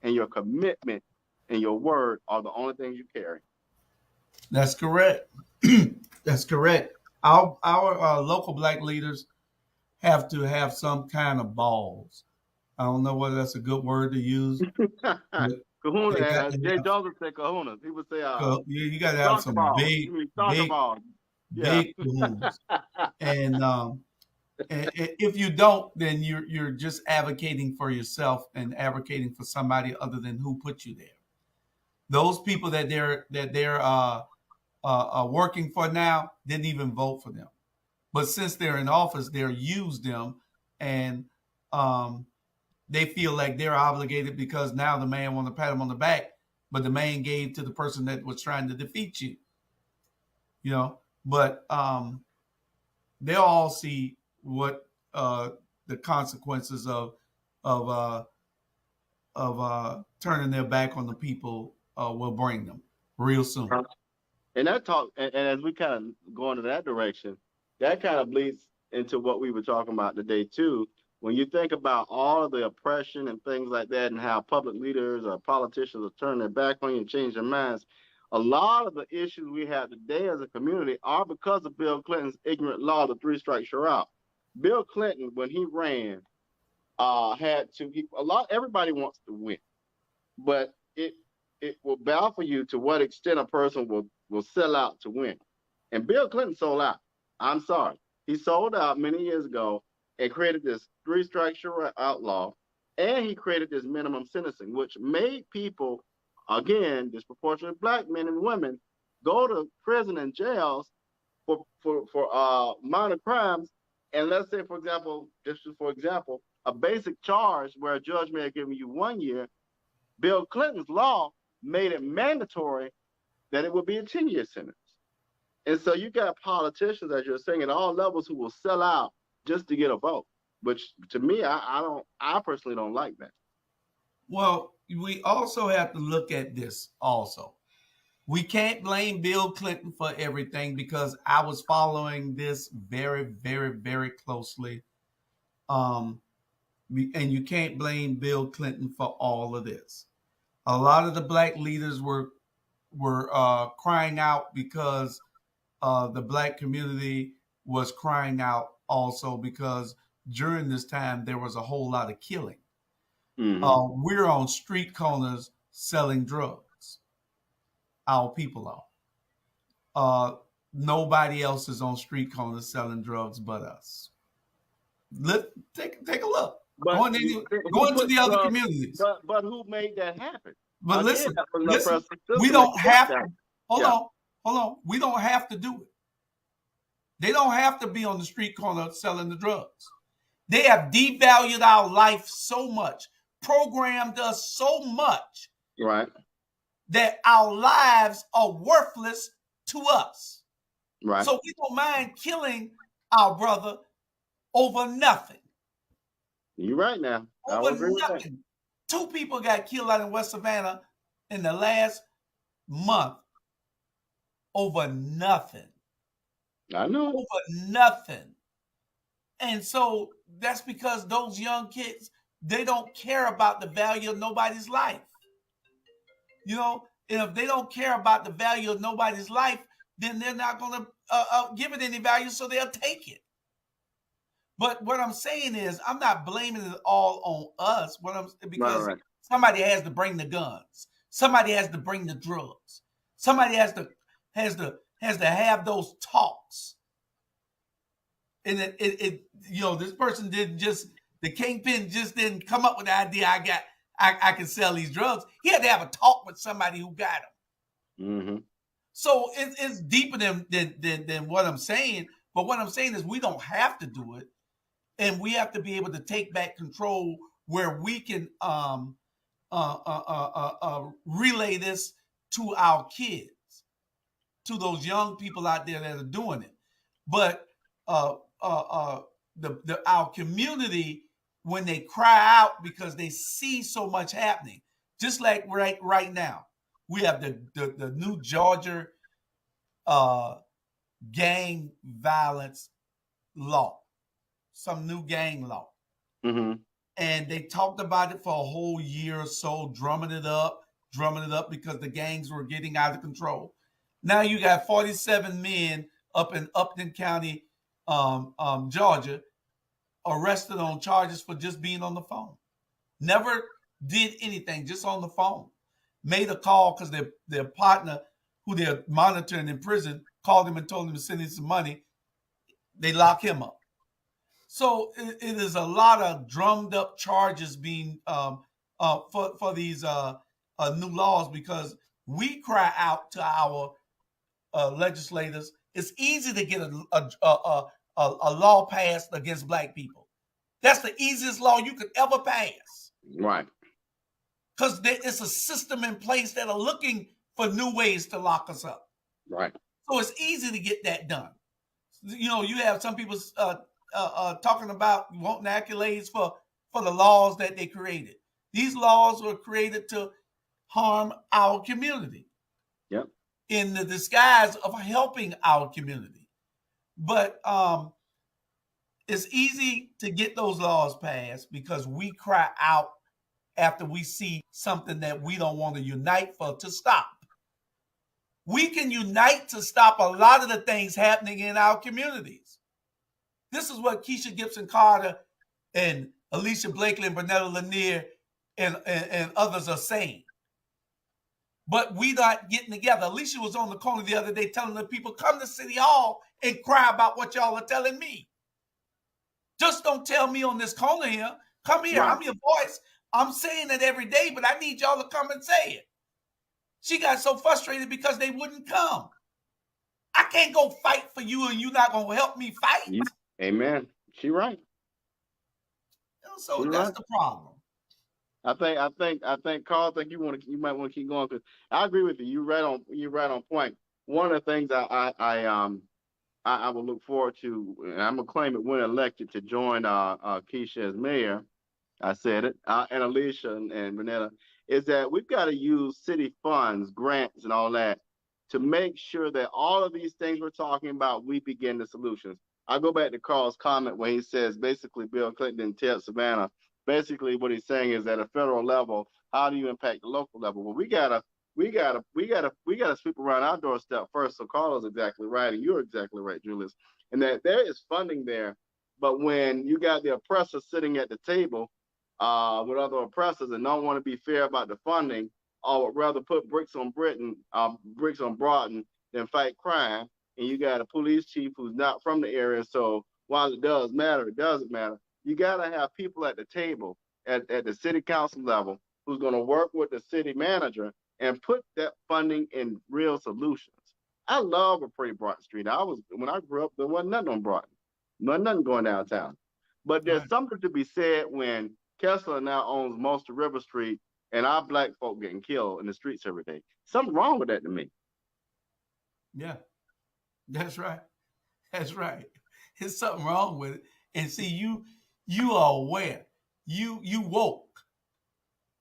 and your commitment and your word are the only things you carry. That's correct. That's correct. Our local black leaders have to have some kind of balls. I don't know whether that's a good word to use, but Kahuna, they got to Jay have. Jones would say kahunas. He would say You got to have soccer some balls. You mean soccer big, balls. Yeah. big kahunas. And if you don't, then you're just advocating for yourself and advocating for somebody other than who put you there. Those people that they're working for now didn't even vote for them, but since they're in office, they're used them, and um, they feel like they're obligated because now the man want to pat him on the back, but the man gave to the person that was trying to defeat you. You know, but they'll all see what the consequences of uh, turning their back on the people will bring them real soon. And that talk, and as we kind of go into that direction, that kind of bleeds into what we were talking about today too. When you think about all of the oppression and things like that, and how public leaders or politicians are turning their back on you and change their minds, a lot of the issues we have today as a community are because of Bill Clinton's ignorant law, the three strikes you're out. Bill Clinton, when he ran, had to. Everybody wants to win, but it will baffle you to what extent a person will sell out to win. And Bill Clinton sold out. I'm sorry. He sold out many years ago and created this three strikes you're out law. And he created this minimum sentencing, which made people, again, disproportionate black men and women, go to prison and jails for minor crimes. And let's say, for example, a basic charge where a judge may have given you 1 year, Bill Clinton's law made it mandatory that it would be a 10-year sentence. And so you got politicians, as you're saying, at all levels who will sell out just to get a vote, which to me, I personally don't like that. Well, we also have to look at this also. We can't blame Bill Clinton for everything because I was following this very, very, very closely. And you can't blame Bill Clinton for all of this. A lot of the black leaders were crying out because the black community was crying out also because during this time there was a whole lot of killing. Mm-hmm. We're on street corners selling drugs. Our people are. Nobody else is on street corners selling drugs but us. Take a look. Go into the other communities. But who made that happen? But listen, we don't have to. Hold on. We don't have to do it. They don't have to be on the street corner selling the drugs. They have devalued our life so much, programmed us so much, right, that our lives are worthless to us. Right. So we don't mind killing our brother over nothing. You're right now. Over nothing. 2 people got killed out in West Savannah in the last month over nothing. I know. Over nothing. And so that's because those young kids, they don't care about the value of nobody's life. You know, and if they don't care about the value of nobody's life, then they're not going to give it any value, so they'll take it. But what I'm saying is, I'm not blaming it all on us. Because somebody has to bring the guns, somebody has to bring the drugs, somebody has to have those talks. And this person the kingpin just didn't come up with the idea. I can sell these drugs. He had to have a talk with somebody who got them. Mm-hmm. So it's deeper than what I'm saying. But what I'm saying is we don't have to do it. And we have to be able to take back control where we can relay this to our kids, to those young people out there that are doing it. But our community, when they cry out because they see so much happening, just like right now, we have the new Georgia gang violence law. Some new gang law. Mm-hmm. And they talked about it for a whole year or so, drumming it up because the gangs were getting out of control. Now you got 47 men up in Upton County, Georgia, arrested on charges for just being on the phone. Never did anything, just on the phone. Made a call because their partner, who they're monitoring in prison, called him and told him to send him some money. They lock him up. So it is a lot of drummed up charges being for these new laws, because we cry out to our legislators. It's easy to get a law passed against black people. That's the easiest law you could ever pass. Right. Because it's a system in place that are looking for new ways to lock us up. Right. So it's easy to get that done. You know, you have some people talking about wanting accolades for the laws that they created. These laws were created to harm our community. Yep. In the disguise of helping our community. But it's easy to get those laws passed because we cry out after we see something that we don't want to unite for to stop. We can unite to stop a lot of the things happening in our communities. This is what Keisha Gibson Carter and Alicia Blakely and Bernetta Lanier and others are saying. But we not getting together. Alicia was on the corner the other day telling the people, come to City Hall and cry about what y'all are telling me. Just don't tell me on this corner here. Come here. Right. I'm your voice. I'm saying it every day, but I need y'all to come and say it. She got so frustrated because they wouldn't come. I can't go fight for you and you not going to help me fight. Amen. She right. So she that's right. The problem. I think Carl, you might want to keep going, because I agree with you. You're right on point. One of the things I will look forward to, and I'm gonna claim it when elected to join Keisha as mayor. I said it, and Alicia and Renetta, is that we've got to use city funds, grants, and all that to make sure that all of these things we're talking about, we begin the solutions. I go back to Carl's comment where he says basically Bill Clinton and Ted Savannah. Basically, what he's saying is at a federal level, how do you impact the local level? Well, we gotta sweep around our doorstep first. So Carlos exactly right, and you're exactly right, Julius, and that there is funding there. But when you got the oppressor sitting at the table with other oppressors and don't want to be fair about the funding, or would rather put bricks on Broughton than fight crime, and you got a police chief who's not from the area, so while it does matter, it doesn't matter. You got to have people at the table at the city council level who's going to work with the city manager and put that funding in real solutions. I love a pretty Broughton Street. When I grew up, there wasn't nothing on Broughton. Nothing going downtown. But there's something to be said when Kessler now owns most of River Street and our black folk getting killed in the streets every day. Something wrong with that to me. Yeah, that's right. That's right. There's something wrong with it. And see, you are aware. You woke.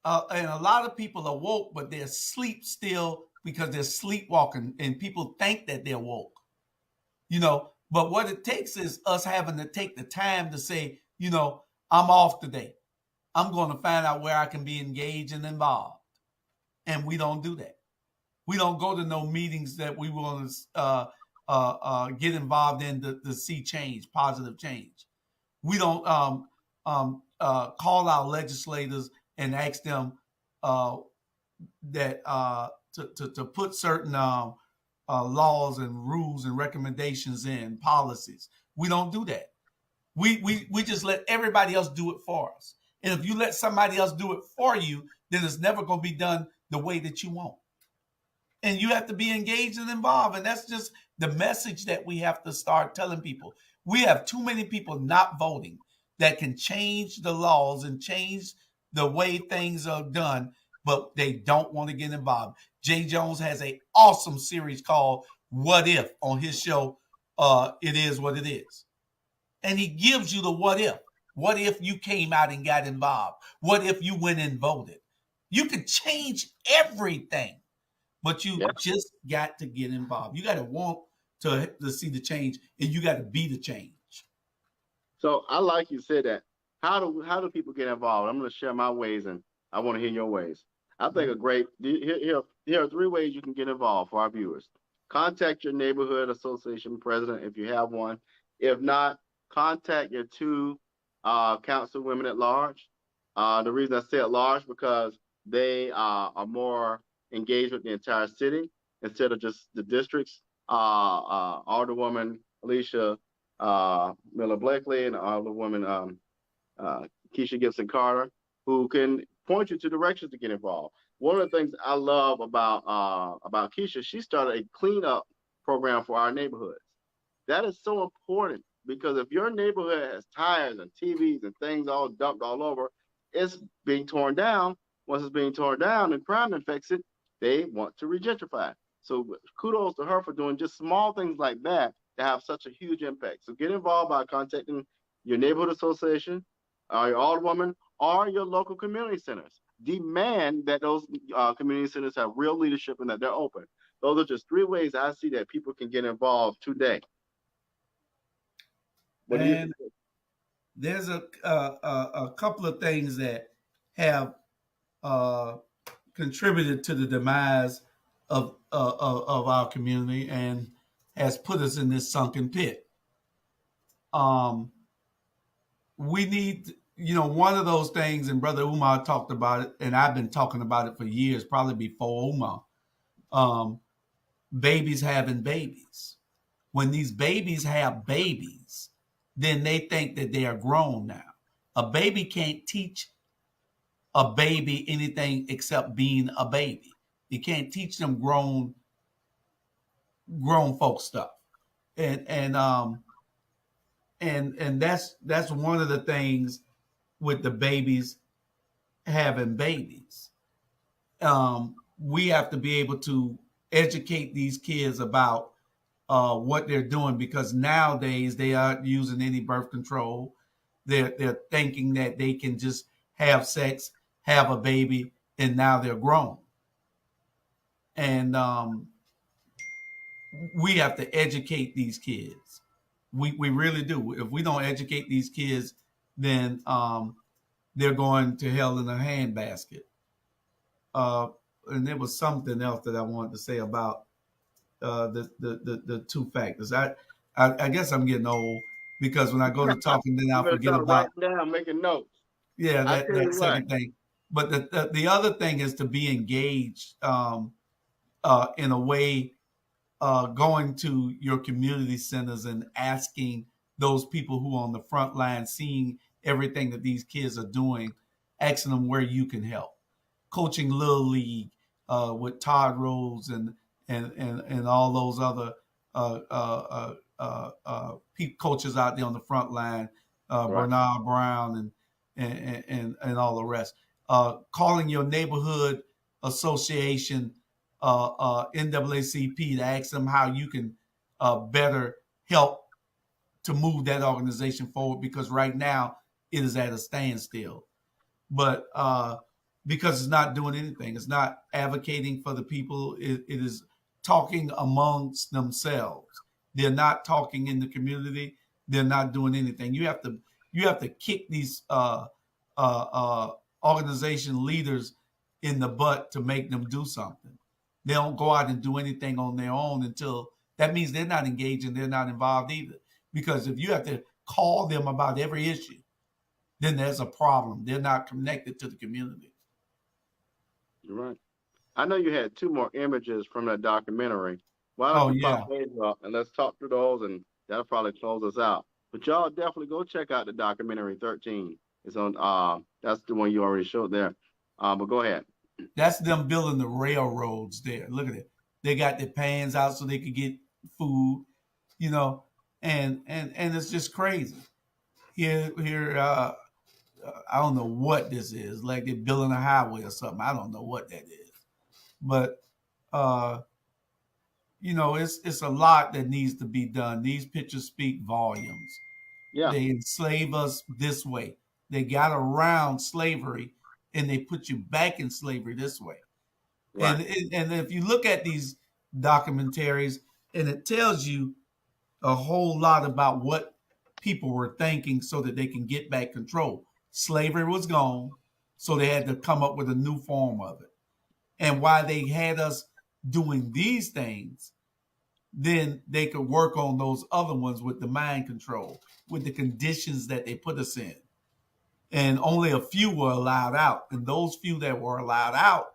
And a lot of people are woke, but they're asleep still because they're sleepwalking, and people think that they're woke. You know, but what it takes is us having to take the time to say, you know, I'm off today. I'm going to find out where I can be engaged and involved. And we don't do that. We don't go to no meetings that we want to get involved in to see change, positive change. We don't call our legislators and ask them that to put certain laws and rules and recommendations in policies. We don't do that. We just let everybody else do it for us. And if you let somebody else do it for you, then it's never going to be done the way that you want. And you have to be engaged and involved. And that's just the message that we have to start telling people. We have too many people not voting that can change the laws and change the way things are done, but they don't want to get involved. Jay Jones has an awesome series called What If on his show, It Is What It Is. And he gives you the what if. What if you came out and got involved? What if you went and voted? You could change everything, but you just got to get involved. You got to want to see the change, and you got to be the change. So I like you said that. How do people get involved? I'm going to share my ways, and I want to hear your ways. I think here are 3 ways you can get involved for our viewers. contact your neighborhood association president if you have one. If not, contact your two councilwomen at large. The reason I say at large because they are more engaged with the entire city instead of just the districts. Alderwoman Alicia Miller Blakely and Alderwoman uh, Keisha Gibson Carter, who can point you to directions to get involved. One of the things I love about Keisha, she started a cleanup program for our neighborhoods. That is so important because if your neighborhood has tires and TVs and things all dumped all over, it's being torn down. Once it's being torn down and crime infects it, they want to regentrify. So kudos to her for doing just small things like that to have such a huge impact. So get involved by contacting your neighborhood association, your alderwoman, or your local community centers. Demand that those community centers have real leadership and that they're open. Those are just three ways I see that people can get involved today. And there's a couple of things that have contributed to the demise of our community and has put us in this sunken pit. We need, one of those things, and Brother Umar talked about it, and I've been talking about it for years, probably before Umar. Babies having babies. When these babies have babies, then they think that they are grown now. A baby can't teach a baby anything except being a baby. You can't teach them grown folk stuff. And that's one of the things with the babies having babies. We have to be able to educate these kids about what they're doing, because nowadays they aren't using any birth control. They're thinking that they can just have sex, have a baby, and now they're grown. And we have to educate these kids. We really do. If we don't educate these kids, then they're going to hell in a handbasket. And there was something else that I wanted to say about the two factors. I guess I'm getting old because when I go to talking, then I forget about down, making notes. Yeah, that second thing. But the other thing is to be engaged in a way, going to your community centers and asking those people who are on the front line, seeing everything that these kids are doing, asking them where you can help. Coaching Little League with Todd Rose and all those other coaches out there on the front line, right. Bernard Brown and all the rest. Calling your neighborhood association, NAACP, to ask them how you can better help to move that organization forward, because right now it is at a standstill. But because it's not doing anything, it's not advocating for the people. It is talking amongst themselves. They're not talking in the community. They're not doing anything. You have to kick these organization leaders in the butt to make them do something. They don't go out and do anything on their own until that means they're not engaged and they're not involved either. Because if you have to call them about every issue, then there's a problem. They're not connected to the community. You're right. I know you had two more images from that documentary. Why don't you pop those up and let's talk through those, and that'll probably close us out. But y'all definitely go check out the documentary 13. It's on that's the one you already showed there. But go ahead. That's them building the railroads there. Look at it. They got their pans out so they could get food, and it's just crazy. Here I don't know what this is. Like they're building a highway or something. I don't know what that is. But it's a lot that needs to be done. These pictures speak volumes. Yeah. They enslave us this way. They got around slavery and they put you back in slavery this way. Right. And if you look at these documentaries, and it tells you a whole lot about what people were thinking so that they can get back control. Slavery was gone, so they had to come up with a new form of it. And why they had us doing these things then they could work on those other ones with the mind control, with the conditions that they put us in. And only a few were allowed out. And those few that were allowed out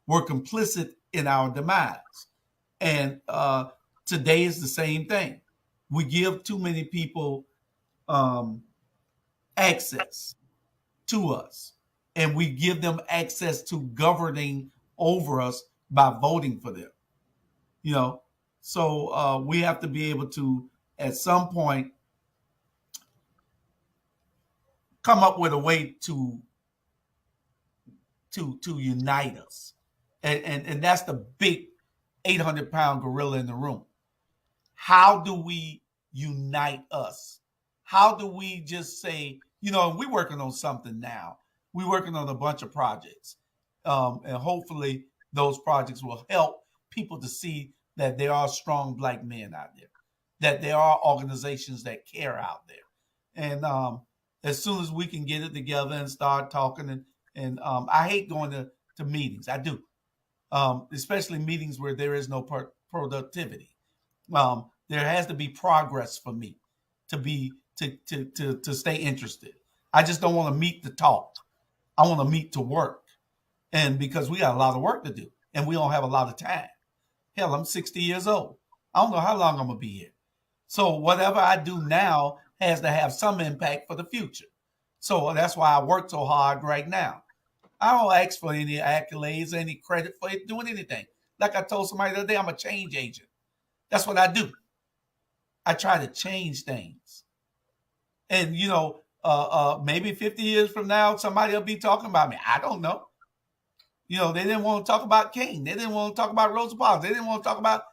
were complicit in our demise. And today is the same thing. We give too many people access to us, and we give them access to governing over us by voting for them. You know, so we have to be able to, at some point, come up with a way to unite us, and that's the big 800-pound gorilla in the room. How do we unite us? How do we just say, we're working on something now. We're working on a bunch of projects, and hopefully those projects will help people to see that there are strong Black men out there, that there are organizations that care out there, and as soon as we can get it together and start talking, and I hate going to meetings. I do, especially meetings where there is no productivity. There has to be progress for me to stay interested. I just don't want to meet to talk. I want to meet to work, and because we got a lot of work to do, and we don't have a lot of time. Hell, I'm 60 years old. I don't know how long I'm gonna be here. So whatever I do now has to have some impact for the future. So that's why I work so hard right now. I don't ask for any accolades, any credit for doing anything. Like I told somebody the other day, I'm a change agent. That's what I do. I try to change things. And, maybe 50 years from now, somebody will be talking about me. I don't know. They didn't want to talk about King. They didn't want to talk about Rosa Parks. They didn't want to talk about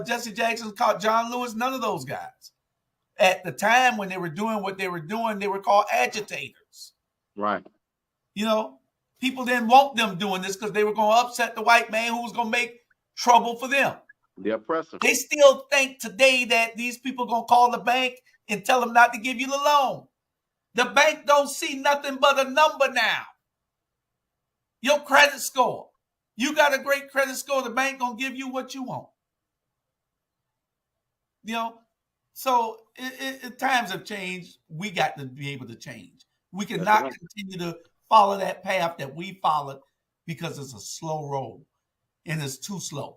Jesse Jackson, John Lewis, none of those guys. At the time when they were doing what they were doing, they were called agitators. Right. People didn't want them doing this because they were going to upset the white man who was going to make trouble for them. The oppressor. They still think today that these people are going to call the bank and tell them not to give you the loan. The bank don't see nothing but a number now. Your credit score. You got a great credit score, the bank going to give you what you want. So times have changed. We got to be able to change. We cannot continue to follow that path that we followed because it's a slow road and it's too slow.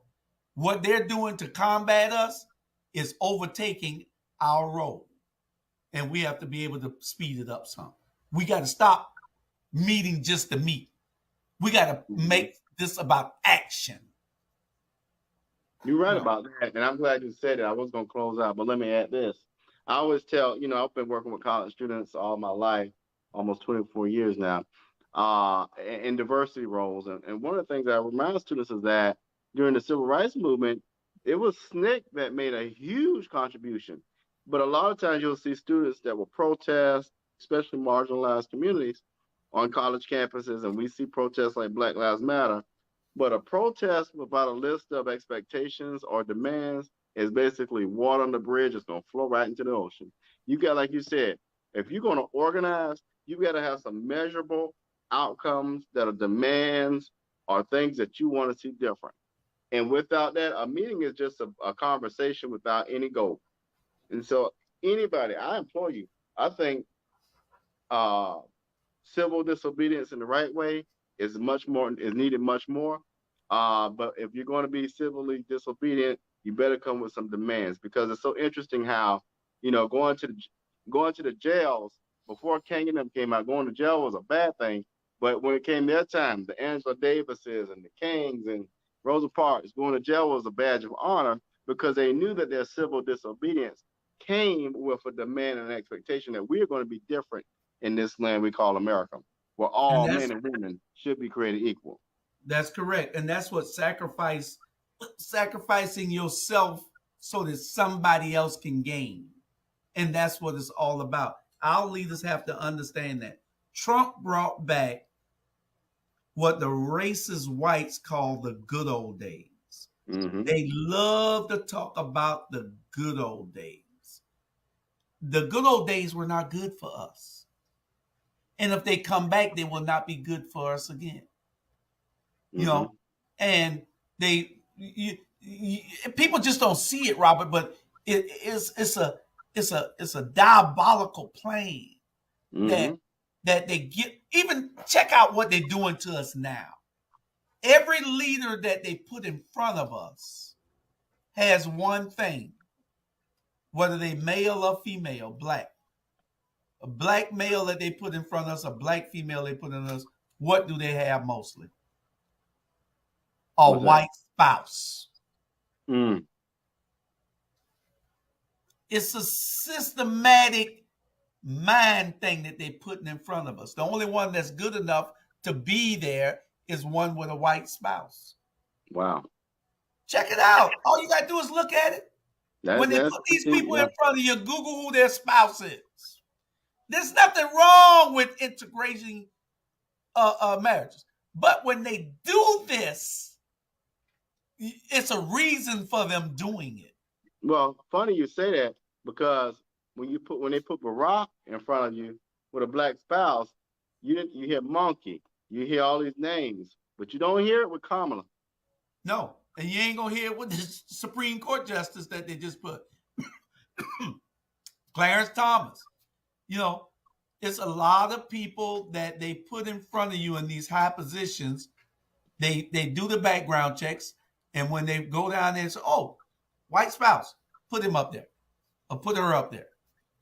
What they're doing to combat us is overtaking our road, and we have to be able to speed it up some. We got to stop meeting just to meet. We got to make this about action. You're right about that, and I'm glad you said it. I was going to close out, but let me add this. I always tell, I've been working with college students all my life, almost 24 years now, in diversity roles. And one of the things I remind students is that during the civil rights movement, it was SNCC that made a huge contribution. But a lot of times you'll see students that will protest, especially marginalized communities, on college campuses, and we see protests like Black Lives Matter. But a protest without a list of expectations or demands is basically water on the bridge. It's going to flow right into the ocean. You got, like you said, if you're going to organize, you got to have some measurable outcomes that are demands or things that you want to see different. And without that, a meeting is just a conversation without any goal. And so anybody, I implore you, I think civil disobedience in the right way is needed much more. But if you're going to be civilly disobedient, you better come with some demands, because it's so interesting how, going to the jails before King and them came out, going to jail was a bad thing. But when it came their time, the Angela Davises and the Kings and Rosa Parks, going to jail was a badge of honor, because they knew that their civil disobedience came with a demand and an expectation that we are going to be different in this land we call America, where all men and women should be created equal. That's correct. And that's what sacrificing yourself so that somebody else can gain. And that's what it's all about. Our leaders have to understand that. Trump brought back what the racist whites call the good old days. Mm-hmm. They love to talk about the good old days. The good old days were not good for us. And if they come back, they will not be good for us again. Mm-hmm. And people just don't see it, Robert. But it's a diabolical plan that Mm-hmm. they get. Even check out what they're doing to us now. Every leader that they put in front of us has one thing, whether they male or female, black. A black male that they put in front of us, a black female they put in us, what do they have mostly? A What's that? white spouse. Mm. It's a systematic mind thing that they're putting in front of us. The only one that's good enough to be there is one with a white spouse. Wow. Check it out. All you got to do is look at it. When they That's put these true. people Yeah. in front of you, Google who their spouse is. There's nothing wrong with integrating marriages. But when they do this, it's a reason for them doing it. Well, funny you say that because when they put Barack in front of you with a black spouse, you hear monkey, you hear all these names, but you don't hear it with Kamala. No, and you ain't gonna hear it with the Supreme Court justice that they just put, Clarence Thomas. You know, it's a lot of people that they put in front of you in these high positions. They do the background checks, and when they go down there and say, "Oh, white spouse, put him up there, or put her up there,"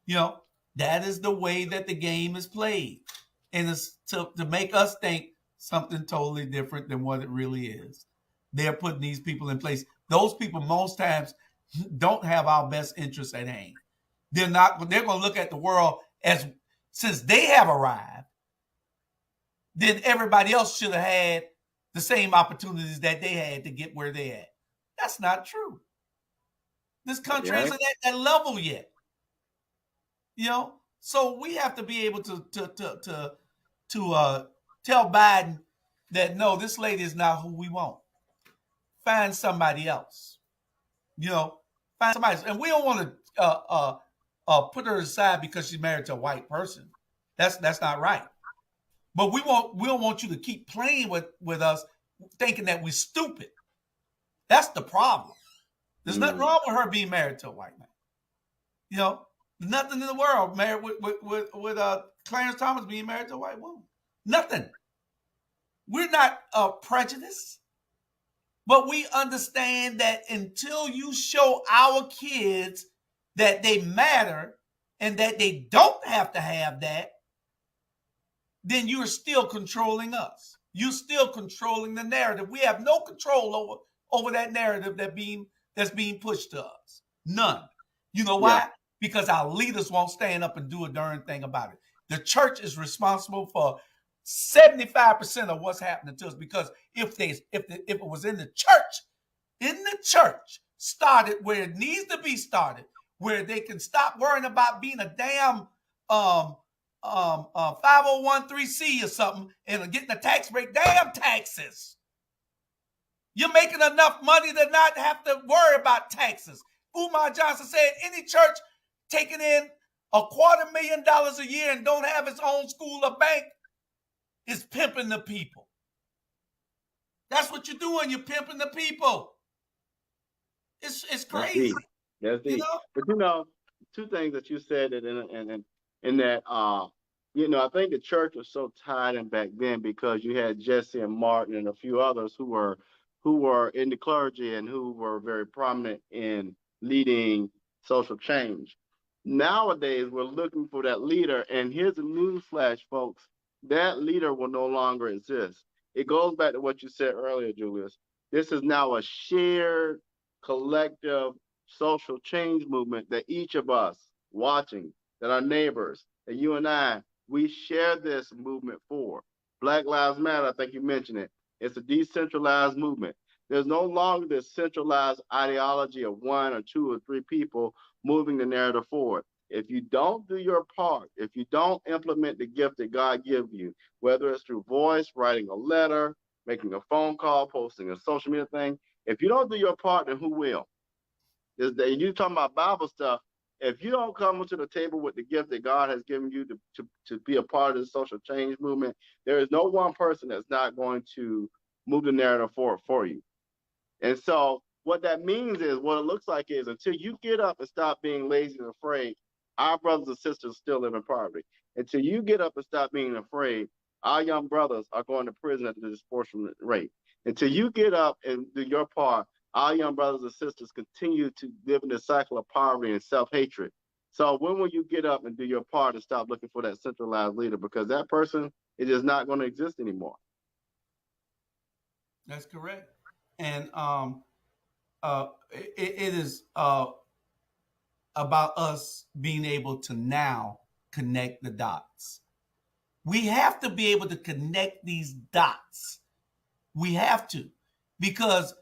you know, that is the way that the game is played, and it's to make us think something totally different than what it really is. They're putting these people in place. Those people most times don't have our best interests at hand. They're not. They're going to look at the world as, since they have arrived, then everybody else should have had the same opportunities that they had to get where they at. That's not true. This country isn't at that level yet. You know, so we have to be able to tell Biden that no, this lady is not who we want. Find somebody else. You know, find somebody else. And we don't want to put her aside because she's married to a white person. That's not right. But we don't want you to keep playing with us, thinking that we're stupid. That's the problem. There's nothing wrong with her being married to a white man. You know, nothing in the world married with Clarence Thomas being married to a white woman. Nothing. We're not prejudiced, but we understand that until you show our kids that they matter and that they don't have to have that, then you're still controlling us. You're still controlling the narrative. We have no control over that narrative that's being pushed to us. None. You know why? Yeah. Because our leaders won't stand up and do a darn thing about it. The church is responsible for 75% of what's happening to us, because if it was in the church, started where it needs to be started, where they can stop worrying about being a damn 501(c)(3) or something and getting a tax break. Damn taxes. You're making enough money to not have to worry about taxes. Umar Johnson said any church taking in $250,000 a year and don't have its own school or bank is pimping the people. That's what you're doing. You're pimping the people. It's crazy. That's deep. You know? But you know, two things that you said that in that you know, I think the church was so tied in back then because you had Jesse and Martin and a few others who were in the clergy and who were very prominent in leading social change. Nowadays, we're looking for that leader, and here's a news flash, folks. That leader will no longer exist. It goes back to what you said earlier, Julius. This is now a shared, collective social change movement that each of us watching, that our neighbors, that you and I, we share this movement for. Black Lives Matter, I think you mentioned it. It's a decentralized movement. There's no longer this centralized ideology of one or two or three people moving the narrative forward. If you don't do your part, if you don't implement the gift that God gives you, whether it's through voice, writing a letter, making a phone call, posting a social media thing, if you don't do your part, then who will? You're talking about Bible stuff. If you don't come to the table with the gift that God has given you to be a part of the social change movement, there is no one person that's not going to move the narrative forward for you. And so what that means is, what it looks like is, until you get up and stop being lazy and afraid, our brothers and sisters still live in poverty. Until you get up and stop being afraid, our young brothers are going to prison at the disproportionate rate. Until you get up and do your part, our young brothers and sisters continue to live in the cycle of poverty and self-hatred. So when will you get up and do your part and stop looking for that centralized leader? Because that person is just not going to exist anymore. That's correct. And it is about us being able to now connect the dots. We have to be able to connect these dots. We have to, because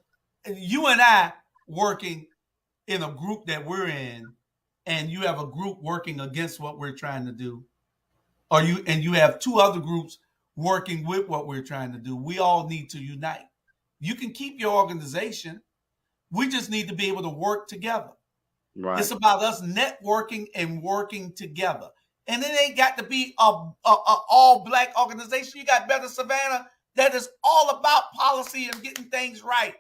you and I working in a group that we're in, and you have a group working against what we're trying to do, or you have two other groups working with what we're trying to do. We all need to unite. You can keep your organization. We just need to be able to work together. Right. It's about us networking and working together. And it ain't got to be a all-black organization. You got Better Savannah that is all about policy and getting things right.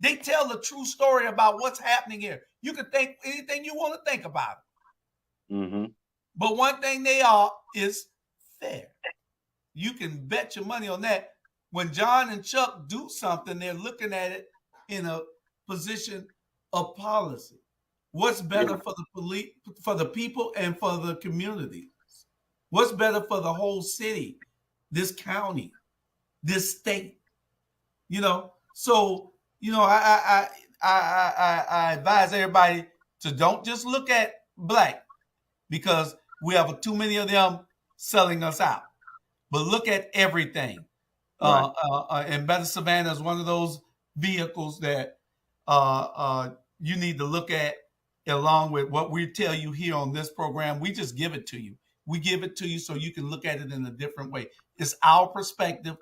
They tell the true story about what's happening here. You can think anything you want to think about it. Mm-hmm. But one thing they are is fair. You can bet your money on that. When John and Chuck do something, they're looking at it in a position of policy. What's better for the people and for the communities? What's better for the whole city, this county, this state? So I advise everybody to don't just look at black, because we have too many of them selling us out, but look at everything. Right. And Better Savannah is one of those vehicles that you need to look at, along with what we tell you here on this program. We just give it to you. We give it to you so you can look at it in a different way. It's our perspective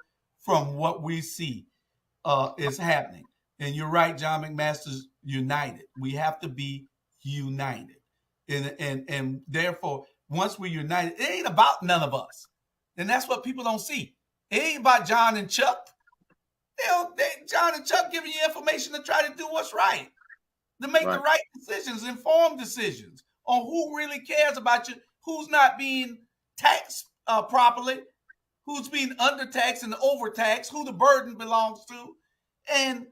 from what we see is happening. And you're right, John McMaster's united. We have to be united. And therefore, once we're united, it ain't about none of us. And that's what people don't see. It ain't about John and Chuck. John and Chuck giving you information to try to do what's right, to make the right decisions, informed decisions on who really cares about you, who's not being taxed properly, who's being undertaxed and overtaxed, who the burden belongs to. And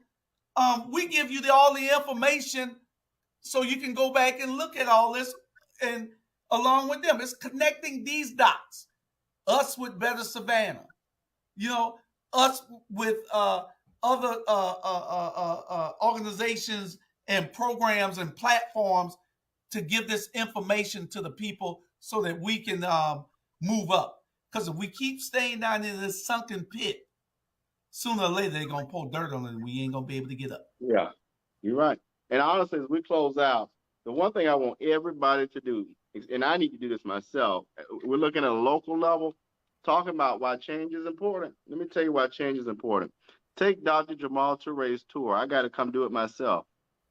we give you all the information so you can go back and look at all this, and along with them. It's connecting these dots. Us with Better Savannah. Us with other organizations and programs and platforms to give this information to the people so that we can move up. Because if we keep staying down in this sunken pit, sooner or later they're going to pour dirt on it and we ain't going to be able to get up. Yeah, you're right. And honestly, as we close out, the one thing I want everybody to do, and I need to do this myself, we're looking at a local level, talking about why change is important. Let me tell you why change is important. Take Dr. Jamal Touré's tour. I got to come do it myself.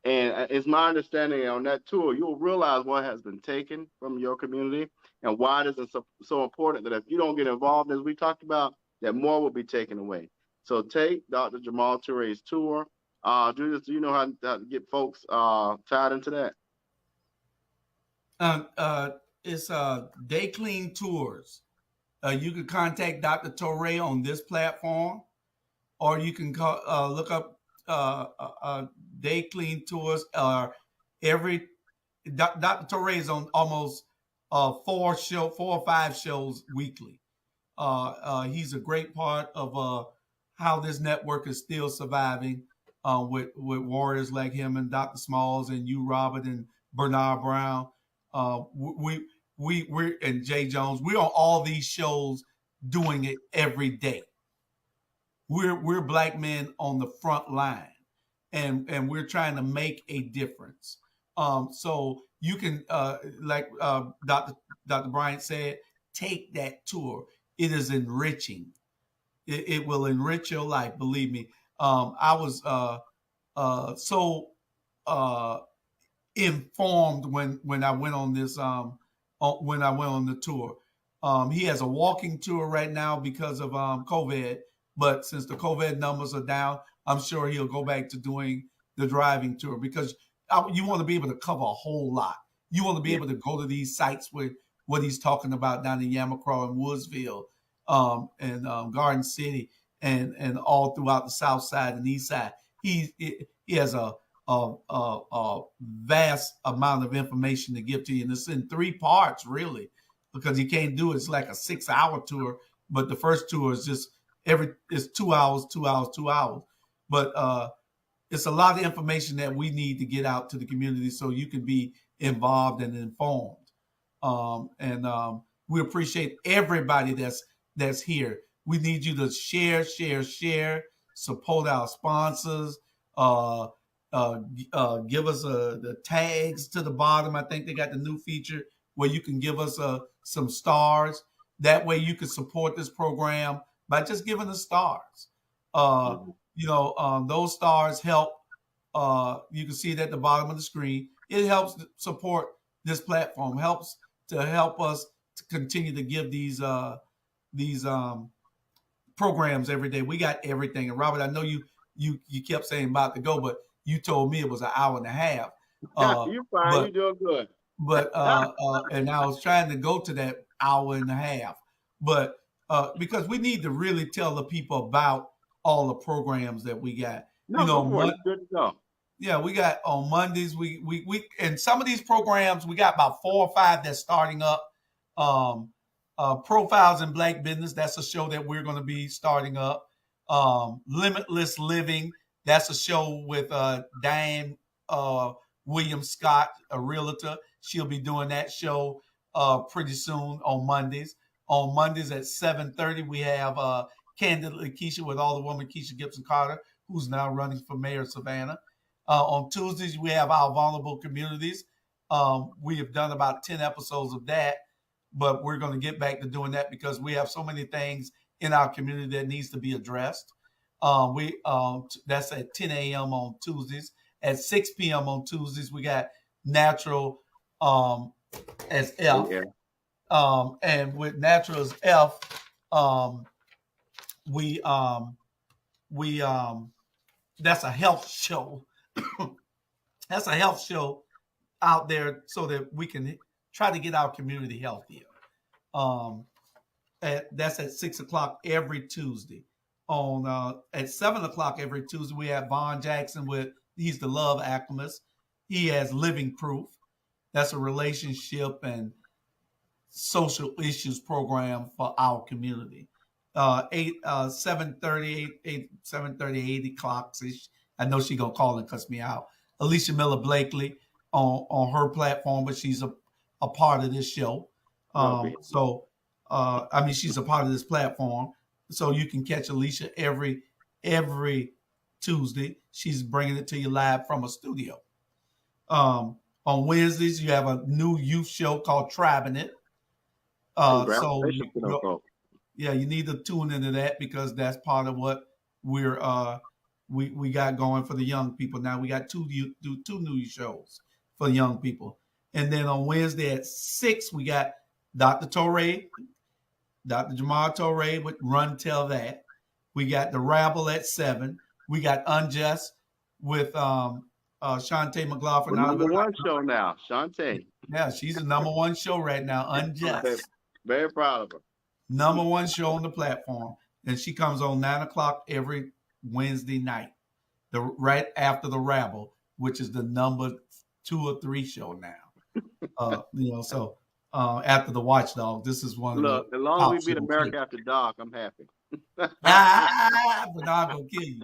And it's my understanding on that tour, you'll realize what has been taken from your community and why it is so important that if you don't get involved, as we talked about, that more will be taken away. So take Dr. Jamal Touré's tour. Julius, do you know how to get folks tied into that? It's Day Clean Tours. You can contact Dr. Touré on this platform, or you can look up Day Clean Tours. Dr. Touré is on almost 4 or 5 shows weekly. He's a great part of how this network is still surviving with warriors like him and Dr. Smalls and you, Robert, and Bernard Brown. We're and Jay Jones. We're on all these shows doing it every day. We're black men on the front line, and we're trying to make a difference. So you can, like Dr. Bryant said, take that tour. It is enriching. It will enrich your life. Believe me. I was so informed when I went on this. When I went on the tour, he has a walking tour right now because of COVID. But since the COVID numbers are down, I'm sure he'll go back to doing the driving tour, because you want to be able to cover a whole lot. You want to be able to go to these sites with what he's talking about down in Yamacraw and Woodsville, and Garden City, and all throughout the South Side and East Side. He has a vast amount of information to give to you, and it's in 3 parts really, because you can't do it. It's like a 6-hour tour, but the first tour is just it's 2 hours, 2 hours, 2 hours. But it's a lot of information that we need to get out to the community so you can be involved and informed. And we appreciate everybody that's here. We need you to share, support our sponsors, give us the tags to the bottom. I think they got the new feature where you can give us some stars. That way you can support this program by just giving us stars. Those stars help. You can see it at the bottom of the screen. It helps support this platform, helps us to continue to give these programs every day. We got everything. And Robert, I know you kept saying about to go, but you told me it was an hour and a half. You're fine. You're doing good. But and I was trying to go to that hour and a half, but because we need to really tell the people about all the programs that we got. Good to go. Yeah, we got on Mondays. We and some of these programs we got about 4 or 5 that's starting up. Profiles in Black Business. That's a show that we're going to be starting up. Limitless Living. That's a show with Diane Williams Scott, a realtor. She'll be doing that show pretty soon on Mondays. On Mondays at 7:30, we have Candidly Keisha with All the Woman Keisha Gibson Carter, who's now running for mayor of Savannah. On Tuesdays, we have Our Vulnerable Communities. We have done about 10 episodes of that, but we're going to get back to doing that because we have so many things in our community that needs to be addressed. That's at 10 a.m. on Tuesdays. At 6 p.m. on Tuesdays, we got Natural as F. Yeah. And with Natural as F, that's a health show. That's a health show out there so that we can try to get our community healthier. That's at 6 o'clock every Tuesday. At 7 o'clock every Tuesday, we have Vaughn Jackson he's the love alchemist. He has Living Proof. That's a relationship and social issues program for our community. 7:30, 8 o'clock. I know she's gonna call and cuss me out. Alicia Miller Blakely on her platform, but she's a part of this show. She's a part of this platform. So you can catch Alicia every Tuesday. She's bringing it to you live from a studio. On Wednesdays, you have a new youth show called Tribing It. You need to tune into that because that's part of what we got going for the young people. Now we got two new shows for young people. And then on Wednesday at 6, we got Dr. Jamar Torre with Run Tell That. We got The Rabble at 7. We got Unjust with Shantae McLaughlin. Number one show now, Shantae. Yeah, she's the number one show right now, Unjust. Very proud of her. Number one show on the platform. And she comes on 9 o'clock every Wednesday night, right after The Rabble, which is the number 2 or 3 show now. After the Watch Dawgs, this is one of the. As long as we beat America After Dark, I'm happy. But I'm gonna kill you.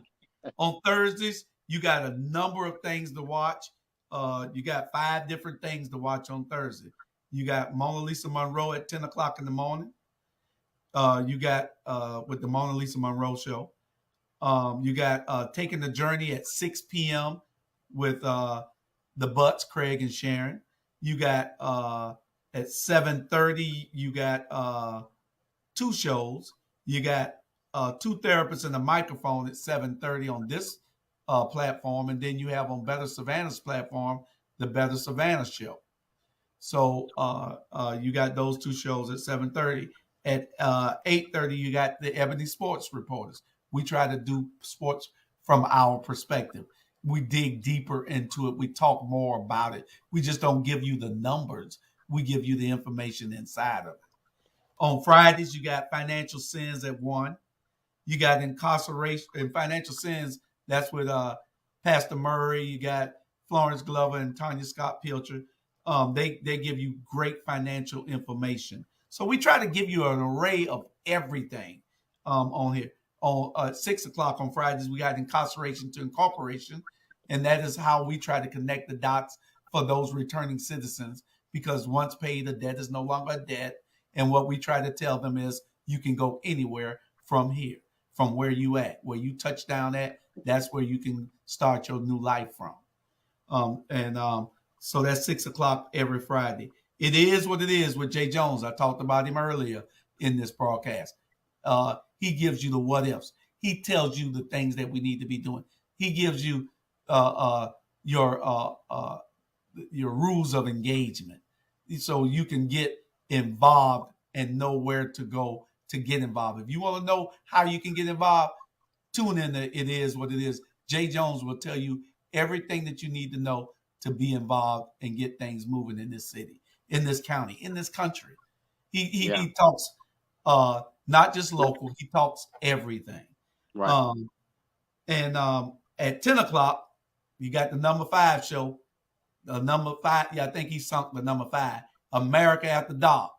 On Thursdays, you got a number of things to watch. You got 5 different things to watch on Thursday. You got Mona Lisa Monroe at 10 o'clock in the morning. You got with the Mona Lisa Monroe show. You got Taking the Journey at 6 p.m. with the Butts, Craig and Sharon. You got at 7:30, you got 2 shows. You got 2 therapists and a microphone at 7:30 on this platform. And then you have on Better Savannah's platform, the Better Savannah show. So you got those 2 shows at 7:30. At 8:30, you got the Ebony Sports Reporters. We try to do sports from our perspective. we dig deeper into it. We talk more about it. We just don't give you the numbers. We give you the information inside of it. On Fridays, you got financial sins at 1. You got incarceration and financial sins. That's with Pastor Murray. You got Florence Glover and Tanya Scott Pilcher. They give you great financial information. So we try to give you an array of everything on here. On 6 o'clock on Fridays, we got incarceration to incorporation, and that is how we try to connect the dots for those returning citizens. Because once paid, a debt is no longer a debt, and what we try to tell them is you can go anywhere from here, from where you at, where you touch down at. That's where you can start your new life from. So that's 6 o'clock every Friday. It is what it is with Jay Jones. I talked about him earlier in this broadcast. He gives you the what ifs. He tells you the things that we need to be doing. He gives you your rules of engagement, so you can get involved and know where to go to get involved. If you want to know how you can get involved, tune in to It Is What It Is. Jay Jones will tell you everything that you need to know to be involved and get things moving in this city, in this county, in this country. He talks not just local, he talks everything. Right. At 10 o'clock, you got the number 5 show. The number 5, I think he sunk the number 5. America After Dark.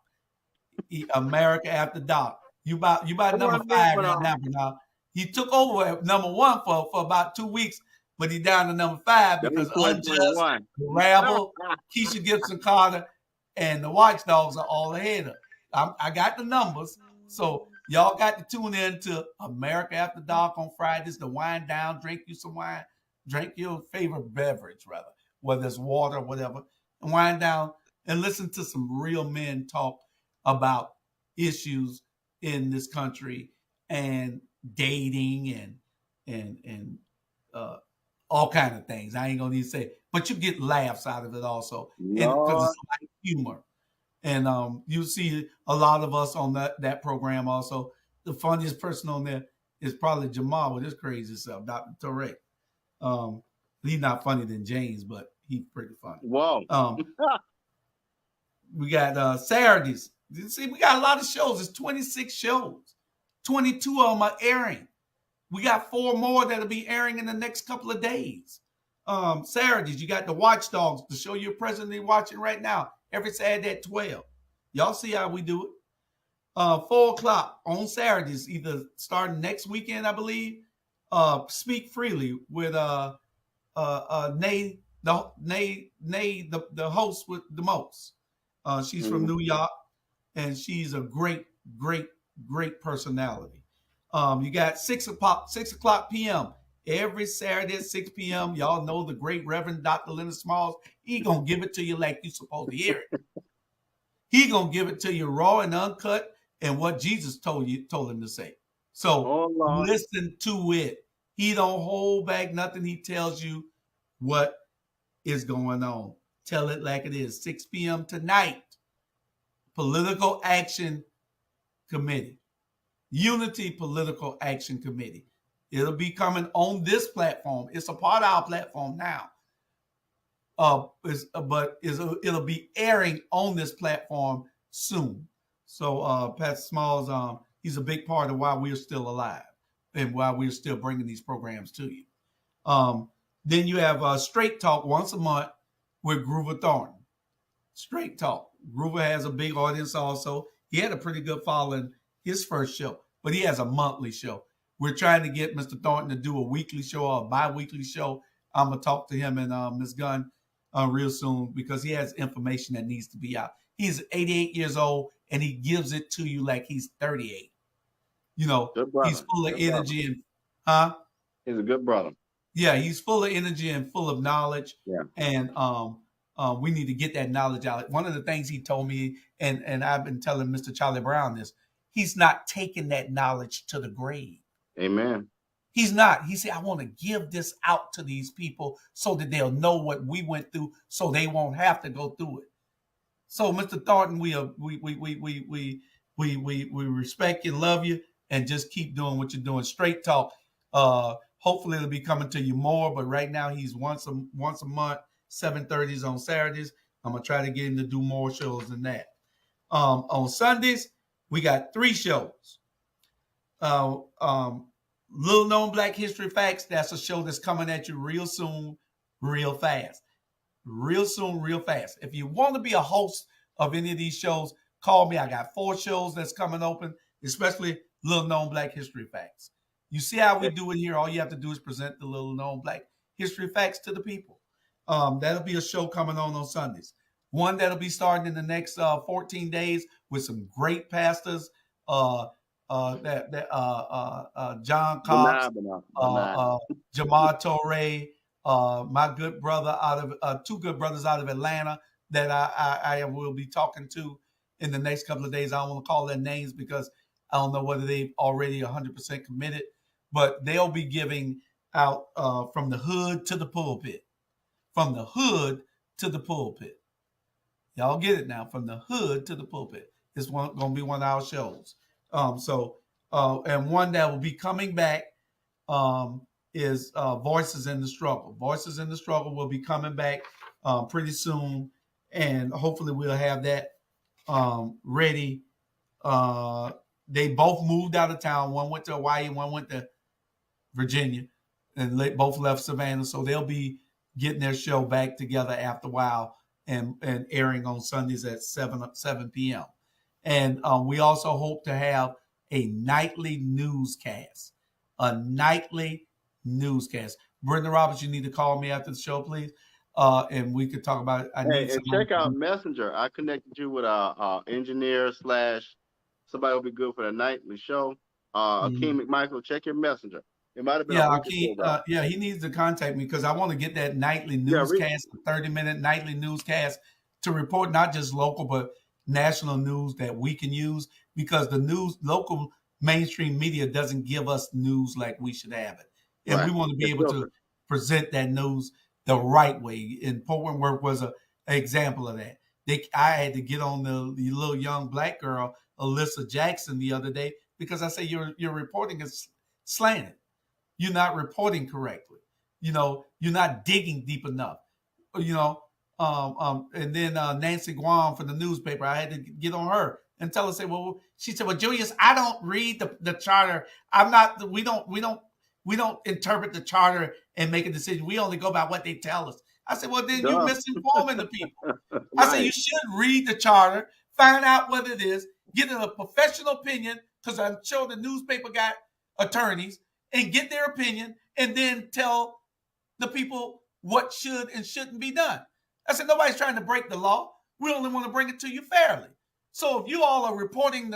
America After Dark. You about number 5 right now, Bernard. He took over at number 1 for about 2 weeks, but he down to number 5 because Unjust, Rabble, Keisha Gibson Carter, and the Watch Dawgs are all ahead of. I got the numbers, so y'all got to tune in to America After Dark on Fridays to wind down, drink you some wine, drink your favorite beverage, rather, whether it's water or whatever, and wind down and listen to some real men talk about issues in this country and dating and all kind of things. I ain't gonna need to say, but you get laughs out of it also, and because it's like humor. And you see a lot of us on that program also. The funniest person on there is probably Jamal with his crazy self, Dr. Torre. He's not funnier than James, but he's pretty funny. Whoa. We got Saturdays. You see, we got a lot of shows. It's 26 shows. 22 of them are airing. We got 4 more that'll be airing in the next couple of days. Saturdays, you got the Watch Dawgs, the show you're presently watching right now, every Saturday at 12. Y'all see how we do it. 4 o'clock on Saturdays, either starting next weekend, I believe. Speak Freely with Nay, the host with the most. She's from New York, and she's a great personality. You got 6 o'clock p.m. every Saturday at 6 p.m. Y'all know the great Reverend Dr. Leonard Smalls. He gonna give it to you like you supposed to hear it. He gonna give it to you raw and uncut, and what Jesus told him to say. So listen to it. He don't hold back nothing. He tells you what is going on. Tell it like it is. 6 p.m. tonight. Political Action Committee. Unity Political Action Committee. It'll be coming on this platform. It's a part of our platform now. It'll be airing on this platform soon. So Pastor Smalls, he's a big part of why we're still alive and why we're still bringing these programs to you. Then you have Straight Talk once a month with Groover Thornton. Straight Talk. Groover has a big audience also. He had a pretty good following his first show, but he has a monthly show. We're trying to get Mr. Thornton to do a weekly show or a bi-weekly show. I'm going to talk to him and Ms. Gunn real soon because he has information that needs to be out. He's 88 years old, and he gives it to you like he's 38. You know, he's full of energy and, He's a good brother. Yeah, he's full of energy and full of knowledge. Yeah. And we need to get that knowledge out. One of the things he told me, and I've been telling Mr. Charlie Brown this, he's not taking that knowledge to the grave. Amen. He's not. He said, I want to give this out to these people so that they'll know what we went through so they won't have to go through it. So, Mr. Thornton, we respect you, love you, and just keep doing what you're doing. Straight Talk Hopefully it'll be coming to you more, but right now he's once a month, 7:30s on Saturdays. I'm gonna try to get him to do more shows than that. On Sundays, we got 3 shows. Uh, um, Little Known Black History Facts. That's a show that's coming at you real soon, real fast. Real soon, real fast. If you want to be a host of any of these shows, call me. I got 4 shows that's coming open, especially Little Known Black History Facts. You see how we do it here. All you have to do is present the Little Known Black History Facts to the people. That'll be a show coming on Sundays. One that'll be starting in the next 14 days with some great pastors. John Cox, Jamal Torre, my good brother out of 2 good brothers out of Atlanta that I will be talking to in the next couple of days. I don't want to call their names because I don't know whether they've already 100% committed, but they'll be giving out from the hood to the pulpit. From the hood to the pulpit. Y'all get it now. From the hood to the pulpit. It's going to be one of our shows. And one that will be coming back is Voices in the Struggle. Voices in the Struggle will be coming back pretty soon, and hopefully we'll have that ready. They both moved out of town. One went to Hawaii, one went to Virginia, and both left Savannah. So they'll be getting their show back together after a while and airing on Sundays at 7 p.m. And we also hope to have a nightly newscast. A nightly newscast. Brenda Roberts, you need to call me after the show, please. And we could talk about it. And check out Messenger. I connected you with our engineer / somebody will be good for the nightly show. Akeem McMichael, check your Messenger. It might have been Akeem, he needs to contact me because I want to get that nightly newscast, 30-minute nightly newscast to report not just local but national news that we can use, because the local mainstream media doesn't give us news like we should have it. And we want to be able to present that news the right way. And Portland Work was an example of that. I had to get on the little young black girl, Alyssa Jackson, the other day because I say your reporting is slanted. You're not reporting correctly. You're not digging deep enough. And then Nancy Guam for the newspaper, I had to get on her and tell her, she said, well, Julius, I don't read the charter. We don't interpret the charter and make a decision. We only go by what they tell us. I said, well, then you're misinforming the people. I said, you should read the charter, find out what it is, get a professional opinion, because I'm sure the newspaper got attorneys, and get their opinion, and then tell the people what should and shouldn't be done. I said, nobody's trying to break the law. We only want to bring it to you fairly. So if you all are reporting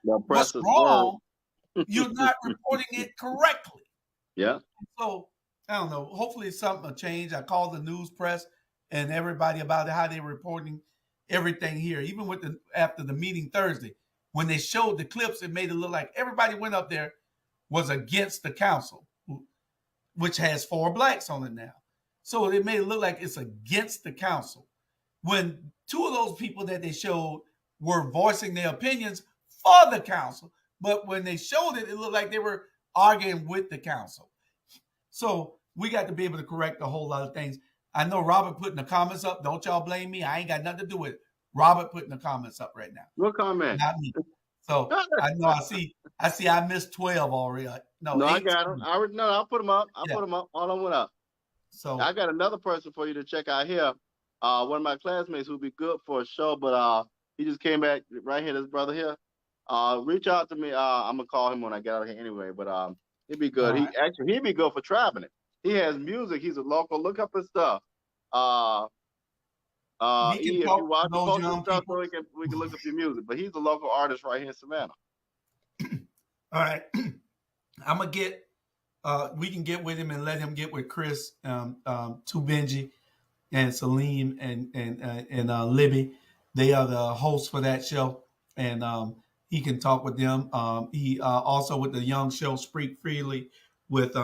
what's wrong, you're not reporting it correctly. Yeah. So I don't know. Hopefully something will change. I called the news press and everybody about how they're reporting everything here. Even after the meeting Thursday, when they showed the clips, it made it look like everybody went up there was against the council, which has 4 blacks on it now. So it made it look like it's against the council. When 2 of those people that they showed were voicing their opinions for the council, but when they showed it, it looked like they were arguing with the council. So we got to be able to correct a whole lot of things. I know Robert putting the comments up. Don't y'all blame me. I ain't got nothing to do with it. Robert putting the comments up right now. What comment? Not me. So I know I see I missed 12 already. No, I got them. I'll put them up. Put them up. All of them went up. So I got another person for you to check out here. One of my classmates who'd be good for a show, but he just came back right here, this brother here. Reach out to me. I'm gonna call him when I get out of here anyway, but he'd be good. Right. He'd be good for traveling. He has music. He's a local. Look up his stuff. If you watch the stuff, so we can look up your music. But he's a local artist right here in Savannah. All right. I'm gonna get we can get with him and let him get with Chris, Benji and Salim and Libby. They are the hosts for that show, and he can talk with them. He also with the young show Speak Freely with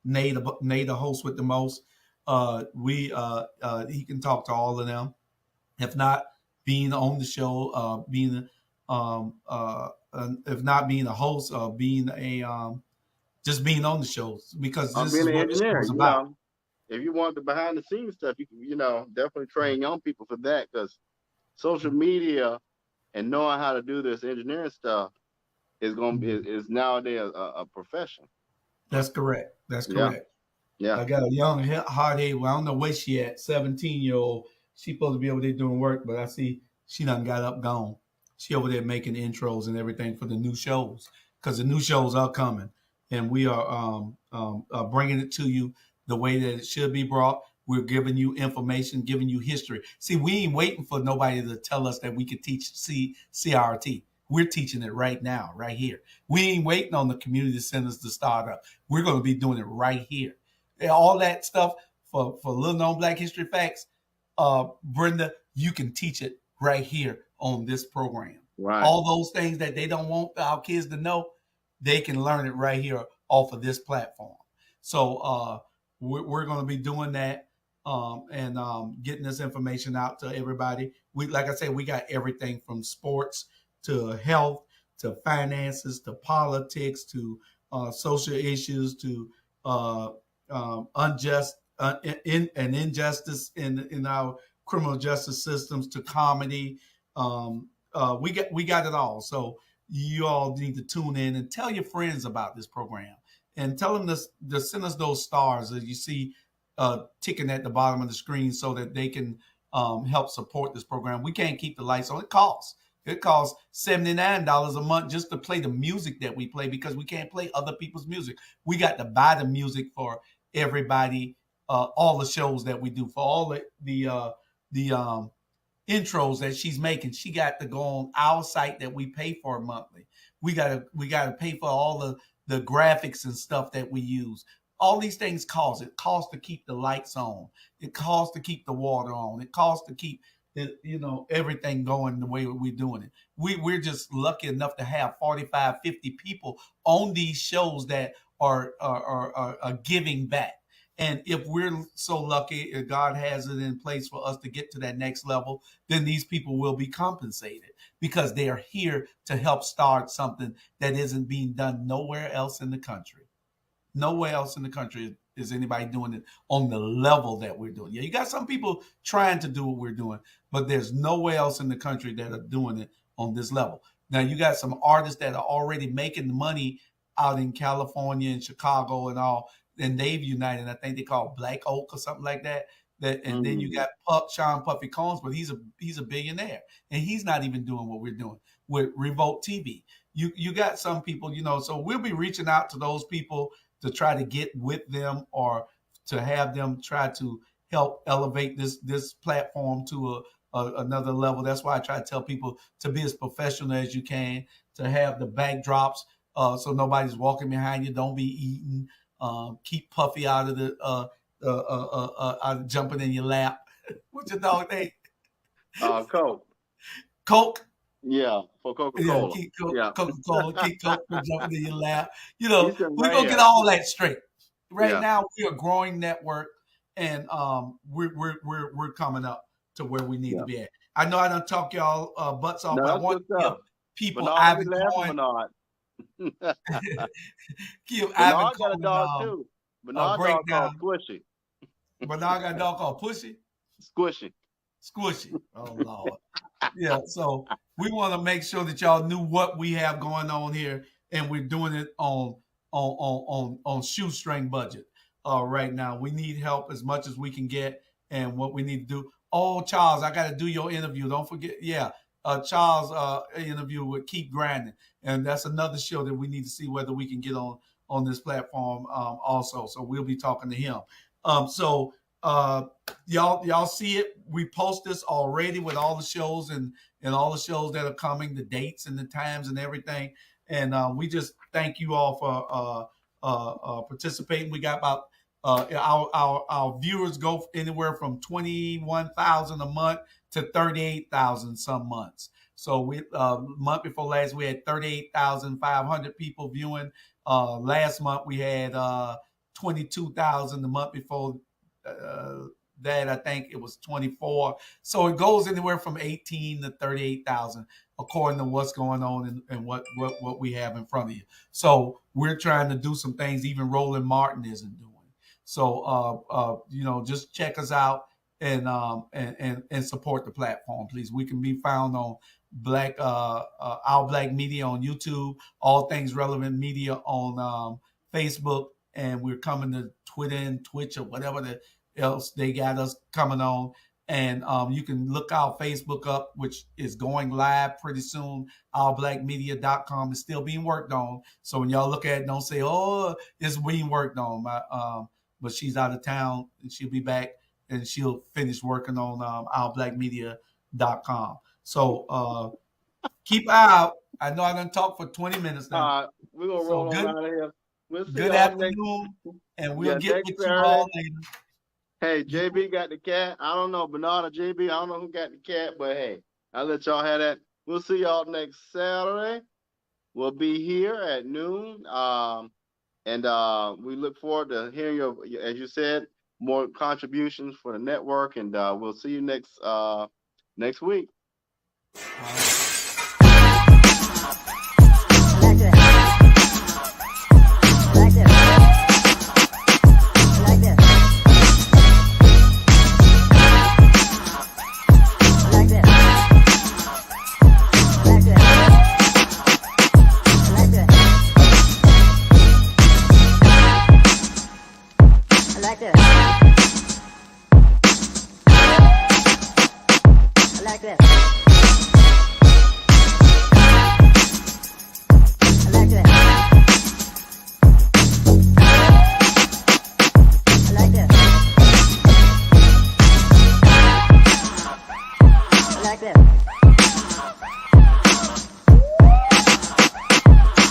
Nate, the host with the most. He can talk to all of them. If not being on the show, if not being a host, being just being on the shows, because this being is an what the engineer, show's about. if you want the behind the scenes stuff, you definitely train young people for that, because social media and knowing how to do this engineering stuff is going to be is nowadays a profession. That's correct. That's Yeah, correct. yeah. I got a young hard-headed, well, I don't know where she at, 17-year-old. She supposed to be over there doing work, but I see she done got up gone. She over there making intros and everything for the new shows, because the new shows are coming, and we are bringing it to you the way that it should be brought. We're giving you information, giving you history. See, we ain't waiting for nobody to tell us that we could teach CRT. We're teaching it right now, right here. We ain't waiting on the community centers to start up. We're going to be doing it right here. All that stuff for little known Black History facts, Brenda, you can teach it right here on this program. Right. All those things that they don't want our kids to know, they can learn it right here off of this platform. So we're going to be doing that, and getting this information out to everybody. We, like I said, we got everything from sports to health to finances to politics to social issues to injustice in our criminal justice systems to comedy. We got it all. So you all need to tune in and tell your friends about this program, and tell them to send us those stars that you see ticking at the bottom of the screen, so that they can help support this program. We can't keep the lights on. It costs. It costs $79 a month just to play the music that we play, because we can't play other people's music. We got to buy the music for everybody, all the shows that we do, for all the intros that she's making. She got to go on our site that we pay for monthly. We gotta pay for all the graphics and stuff that we use. All these things cost. It costs to keep the lights on. It costs to keep the water on. It costs to keep everything going the way we're doing it. We're just lucky enough to have 45, 50 people on these shows that are giving back. And if we're so lucky, if God has it in place for us to get to that next level, then these people will be compensated, because they are here to help start something that isn't being done nowhere else in the country. Nowhere else in the country is anybody doing it on the level that we're doing. Yeah, you got some people trying to do what we're doing, but there's nowhere else in the country that are doing it on this level. Now, you got some artists that are already making money out in California and Chicago and all, and they've united. I think they call Black Oak or something like that. And then you got Sean Puffy Combs, but he's a billionaire, and he's not even doing what we're doing with Revolt TV. You got some people, so we'll be reaching out to those people to try to get with them, or to have them try to help elevate this platform to another level. That's why I try to tell people to be as professional as you can, to have the backdrops so nobody's walking behind you. Don't be eating. Keep Puffy out of the jumping in your lap. What's your dog name? Coke. Coke. Yeah, for Coca-Cola. Yeah, keep Coca-Cola. Keep Coke from jumping in your lap. We're gonna get all that straight. Right now, we're a growing network, and we're coming up to where we need to be at. I know I don't talk y'all butts off, but I want to give people I've been going. Bernard I've got a dog too. Bernard dog called Squishy. Bernard got a dog called Pushy? Squishy. Oh, Lord. Yeah, so we want to make sure that y'all knew what we have going on here, and we're doing it on shoestring budget right now. We need help as much as we can get, and what we need to do. Oh, Charles, I got to do your interview. Don't forget. Yeah, Charles' interview with Keep Grinding, and that's another show that we need to see whether we can get on this platform also. So we'll be talking to him. So y'all see it. We post this already with all the shows and all the shows that are coming, the dates and the times and everything. And we just thank you all for participating. We got about our viewers go anywhere from 21,000 a month to 38,000 some months. So we month before last we had 38,500 people viewing. Last month we had 22,000. The month before that I think it was 24. So it goes anywhere from 18 to 38,000 according to what's going on and what we have in front of you. So we're trying to do some things even Roland Martin isn't doing. So just check us out and support the platform, please. We can be found on Our Black Media on YouTube, All Things Relevant Media on Facebook, and we're coming to Twitter and Twitch or whatever else they got us coming on. And you can look our Facebook up, which is going live pretty soon. OurBlackMedia.com is still being worked on. So when y'all look at it, don't say, oh, it's being worked on. But she's out of town and she'll be back and she'll finish working on OurBlackMedia.com. So keep out. I know I done talked for 20 minutes now. We're going to roll on out of here. We'll see good afternoon, and we'll get with you all later. Hey, JB got the cat. I don't know, Bernard or JB. I don't know who got the cat, but hey, I'll let y'all have that. We'll see y'all next Saturday. We'll be here at noon. And we look forward to hearing your, as you said, more contributions for the network. And we'll see you next week.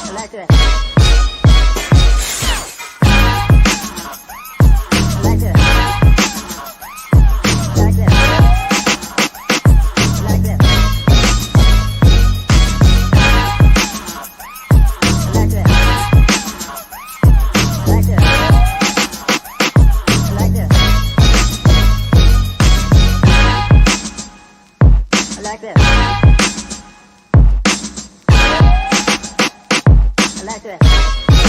I like that.